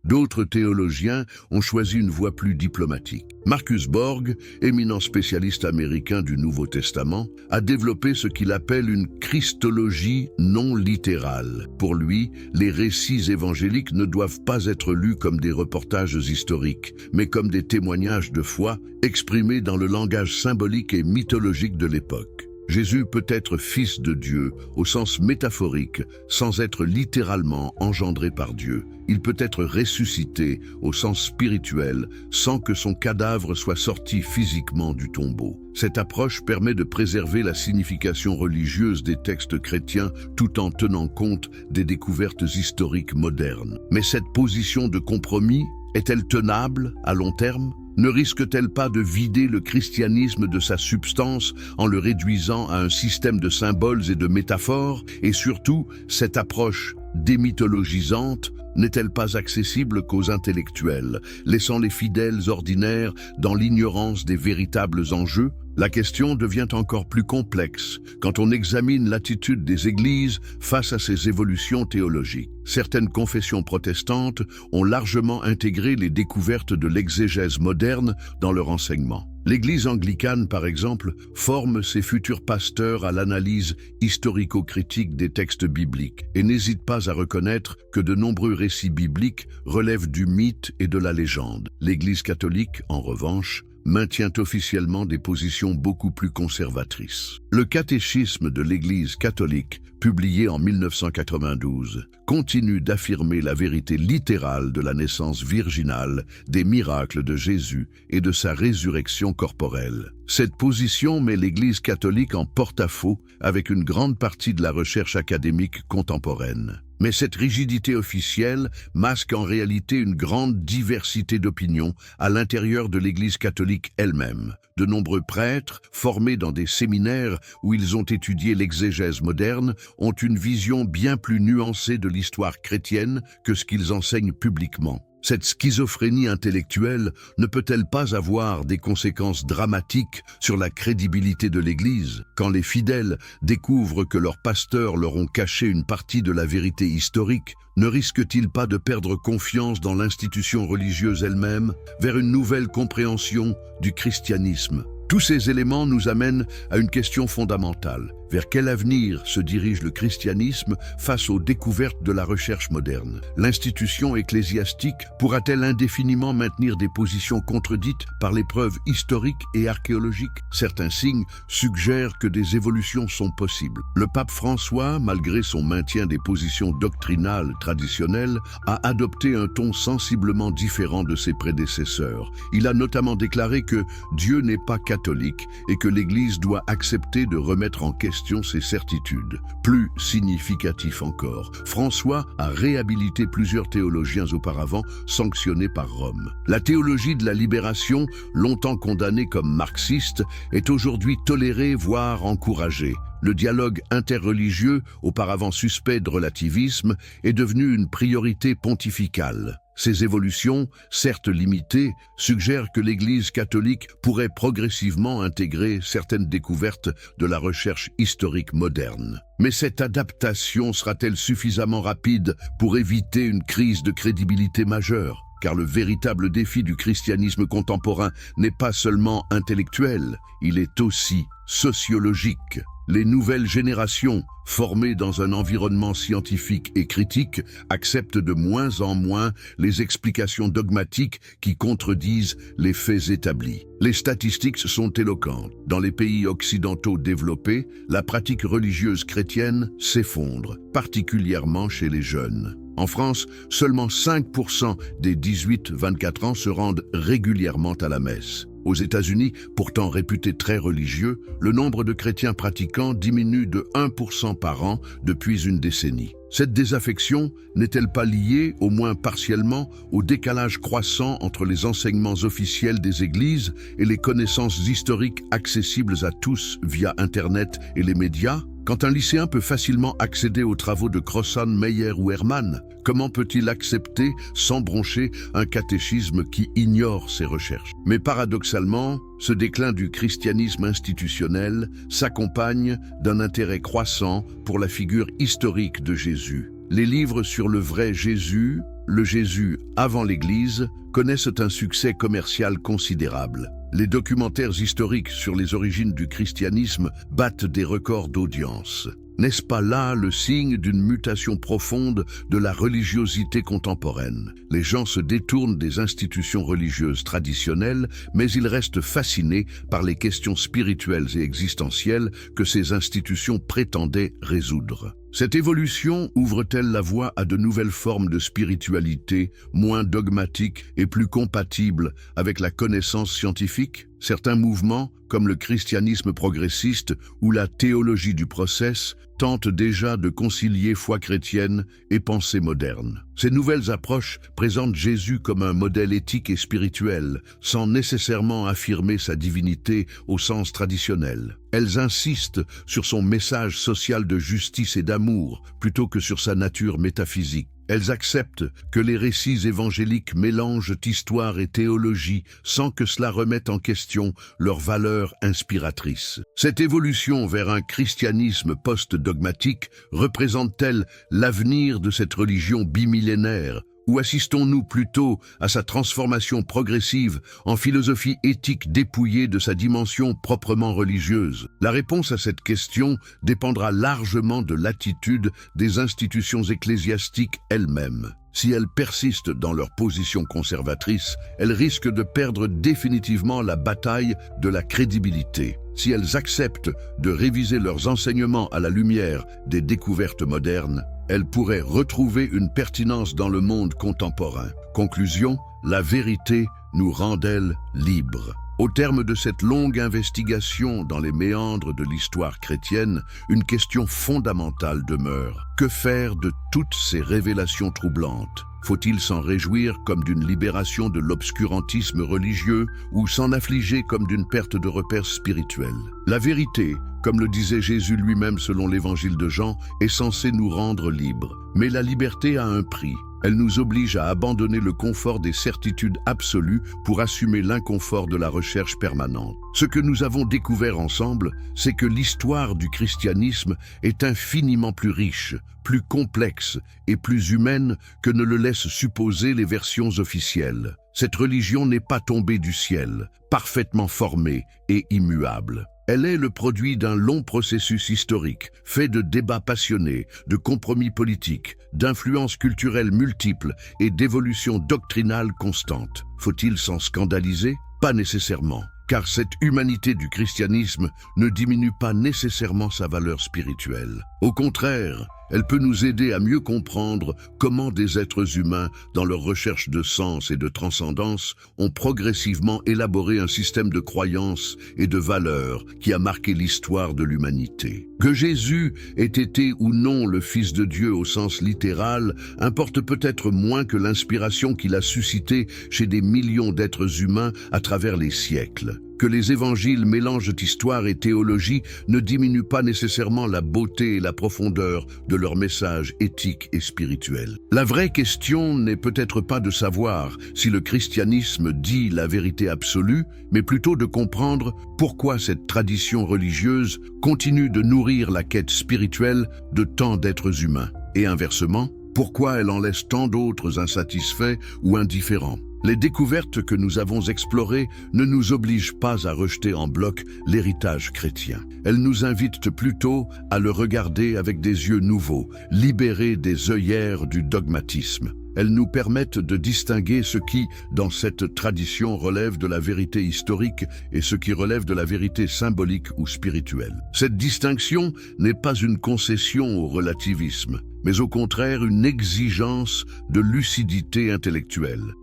D'autres théologiens ont choisi une voie plus diplomatique. Marcus Borg, éminent spécialiste américain du Nouveau Testament, a développé ce qu'il appelle une christologie non littérale. Pour lui, les récits évangéliques ne doivent pas être lus comme des reportages historiques, mais comme des témoignages de foi exprimés dans le langage symbolique et mythologique de l'époque. Jésus peut être fils de Dieu au sens métaphorique, sans être littéralement engendré par Dieu. Il peut être ressuscité au sens spirituel, sans que son cadavre soit sorti physiquement du tombeau. Cette approche permet de préserver la signification religieuse des textes chrétiens tout en tenant compte des découvertes historiques modernes. Mais cette position de compromis est-elle tenable à long terme ? Ne risque-t-elle pas de vider le christianisme de sa substance en le réduisant à un système de symboles et de métaphores? Et surtout, cette approche démythologisante n'est-elle pas accessible qu'aux intellectuels, laissant les fidèles ordinaires dans l'ignorance des véritables enjeux? La question devient encore plus complexe quand on examine l'attitude des églises face à ces évolutions théologiques. Certaines confessions protestantes ont largement intégré les découvertes de l'exégèse moderne dans leur enseignement. L'Église anglicane, par exemple, forme ses futurs pasteurs à l'analyse historico-critique des textes bibliques et n'hésite pas à reconnaître que de nombreux récits bibliques relèvent du mythe et de la légende. L'Église catholique, en revanche, maintient officiellement des positions beaucoup plus conservatrices. Le catéchisme de l'Église catholique, publié en 1992, continue d'affirmer la vérité littérale de la naissance virginale, des miracles de Jésus et de sa résurrection corporelle. Cette position met l'Église catholique en porte-à-faux avec une grande partie de la recherche académique contemporaine. Mais cette rigidité officielle masque en réalité une grande diversité d'opinions à l'intérieur de l'Église catholique elle-même. De nombreux prêtres, formés dans des séminaires où ils ont étudié l'exégèse moderne, ont une vision bien plus nuancée de l'histoire chrétienne que ce qu'ils enseignent publiquement. Cette schizophrénie intellectuelle ne peut-elle pas avoir des conséquences dramatiques sur la crédibilité de l'Église quand les fidèles découvrent que leurs pasteurs leur ont caché une partie de la vérité historique? Ne risquent-ils pas de perdre confiance dans l'institution religieuse elle-même vers une nouvelle compréhension du christianisme? Tous ces éléments nous amènent à une question fondamentale. Vers quel avenir se dirige le christianisme face aux découvertes de la recherche moderne? L'institution ecclésiastique pourra-t-elle indéfiniment maintenir des positions contredites par les preuves historiques et archéologiques? Certains signes suggèrent que des évolutions sont possibles. Le pape François, malgré son maintien des positions doctrinales traditionnelles, a adopté un ton sensiblement différent de ses prédécesseurs. Il a notamment déclaré que Dieu n'est pas catholique et que l'Église doit accepter de remettre en question ses certitudes. Plus significatif encore, François a réhabilité plusieurs théologiens auparavant sanctionnés par Rome. La théologie de la libération, longtemps condamnée comme marxiste, est aujourd'hui tolérée, voire encouragée. Le dialogue interreligieux, auparavant suspect de relativisme, est devenu une priorité pontificale. Ces évolutions, certes limitées, suggèrent que l'Église catholique pourrait progressivement intégrer certaines découvertes de la recherche historique moderne. Mais cette adaptation sera-t-elle suffisamment rapide pour éviter une crise de crédibilité majeure ? Car le véritable défi du christianisme contemporain n'est pas seulement intellectuel, il est aussi sociologique. Les nouvelles générations, formées dans un environnement scientifique et critique, acceptent de moins en moins les explications dogmatiques qui contredisent les faits établis. Les statistiques sont éloquentes. Dans les pays occidentaux développés, la pratique religieuse chrétienne s'effondre, particulièrement chez les jeunes. En France, seulement 5% des 18-24 ans se rendent régulièrement à la messe. Aux États-Unis, pourtant réputés très religieux, le nombre de chrétiens pratiquants diminue de 1% par an depuis une décennie. Cette désaffection n'est-elle pas liée, au moins partiellement, au décalage croissant entre les enseignements officiels des églises et les connaissances historiques accessibles à tous via Internet et les médias ? Quand un lycéen peut facilement accéder aux travaux de Crossan, Meyer ou Hermann, comment peut-il accepter, sans broncher, un catéchisme qui ignore ses recherches ? Mais paradoxalement, ce déclin du christianisme institutionnel s'accompagne d'un intérêt croissant pour la figure historique de Jésus. Les livres sur le vrai Jésus, le Jésus avant l'Église, connaissent un succès commercial considérable. Les documentaires historiques sur les origines du christianisme battent des records d'audience. N'est-ce pas là le signe d'une mutation profonde de la religiosité contemporaine? Les gens se détournent des institutions religieuses traditionnelles, mais ils restent fascinés par les questions spirituelles et existentielles que ces institutions prétendaient résoudre. Cette évolution ouvre-t-elle la voie à de nouvelles formes de spiritualité, moins dogmatiques et plus compatibles avec la connaissance scientifique? Certains mouvements, comme le christianisme progressiste ou la théologie du process, tentent déjà de concilier foi chrétienne et pensée moderne. Ces nouvelles approches présentent Jésus comme un modèle éthique et spirituel, sans nécessairement affirmer sa divinité au sens traditionnel. Elles insistent sur son message social de justice et d'amour, plutôt que sur sa nature métaphysique. Elles acceptent que les récits évangéliques mélangent histoire et théologie sans que cela remette en question leur valeur inspiratrice. Cette évolution vers un christianisme post-dogmatique représente-t-elle l'avenir de cette religion bimillénaire? Ou assistons-nous plutôt à sa transformation progressive en philosophie éthique dépouillée de sa dimension proprement religieuse? La réponse à cette question dépendra largement de l'attitude des institutions ecclésiastiques elles-mêmes. Si elles persistent dans leur position conservatrice, elles risquent de perdre définitivement la bataille de la crédibilité. Si elles acceptent de réviser leurs enseignements à la lumière des découvertes modernes, elles pourraient retrouver une pertinence dans le monde contemporain. Conclusion, la vérité nous rend-elle libres? Au terme de cette longue investigation dans les méandres de l'histoire chrétienne, une question fondamentale demeure. Que faire de toutes ces révélations troublantes? Faut-il s'en réjouir comme d'une libération de l'obscurantisme religieux ou s'en affliger comme d'une perte de repères spirituels? La vérité, comme le disait Jésus lui-même selon l'évangile de Jean, est censée nous rendre libres. Mais la liberté a un prix. Elle nous oblige à abandonner le confort des certitudes absolues pour assumer l'inconfort de la recherche permanente. Ce que nous avons découvert ensemble, c'est que l'histoire du christianisme est infiniment plus riche, plus complexe et plus humaine que ne le laissent supposer les versions officielles. Cette religion n'est pas tombée du ciel, parfaitement formée et immuable. Elle est le produit d'un long processus historique, fait de débats passionnés, de compromis politiques, d'influences culturelles multiples et d'évolutions doctrinales constantes. Faut-il s'en scandaliser? Pas nécessairement, car cette humanité du christianisme ne diminue pas nécessairement sa valeur spirituelle. Au contraire, elle peut nous aider à mieux comprendre comment des êtres humains, dans leur recherche de sens et de transcendance, ont progressivement élaboré un système de croyances et de valeurs qui a marqué l'histoire de l'humanité. Que Jésus ait été ou non le Fils de Dieu au sens littéral importe peut-être moins que l'inspiration qu'il a suscitée chez des millions d'êtres humains à travers les siècles. que les évangiles mélangent histoire et théologie ne diminue pas nécessairement la beauté et la profondeur de leur message éthique et spirituel. La vraie question n'est peut-être pas de savoir si le christianisme dit la vérité absolue, mais plutôt de comprendre pourquoi cette tradition religieuse continue de nourrir la quête spirituelle de tant d'êtres humains. Et inversement, pourquoi elle en laisse tant d'autres insatisfaits ou indifférents. Les découvertes que nous avons explorées ne nous obligent pas à rejeter en bloc l'héritage chrétien. Elles nous invitent plutôt à le regarder avec des yeux nouveaux, libérés des œillères du dogmatisme. Elles nous permettent de distinguer ce qui, dans cette tradition, relève de la vérité historique et ce qui relève de la vérité symbolique ou spirituelle. Cette distinction n'est pas une concession au relativisme, mais au contraire une exigence de lucidité intellectuelle.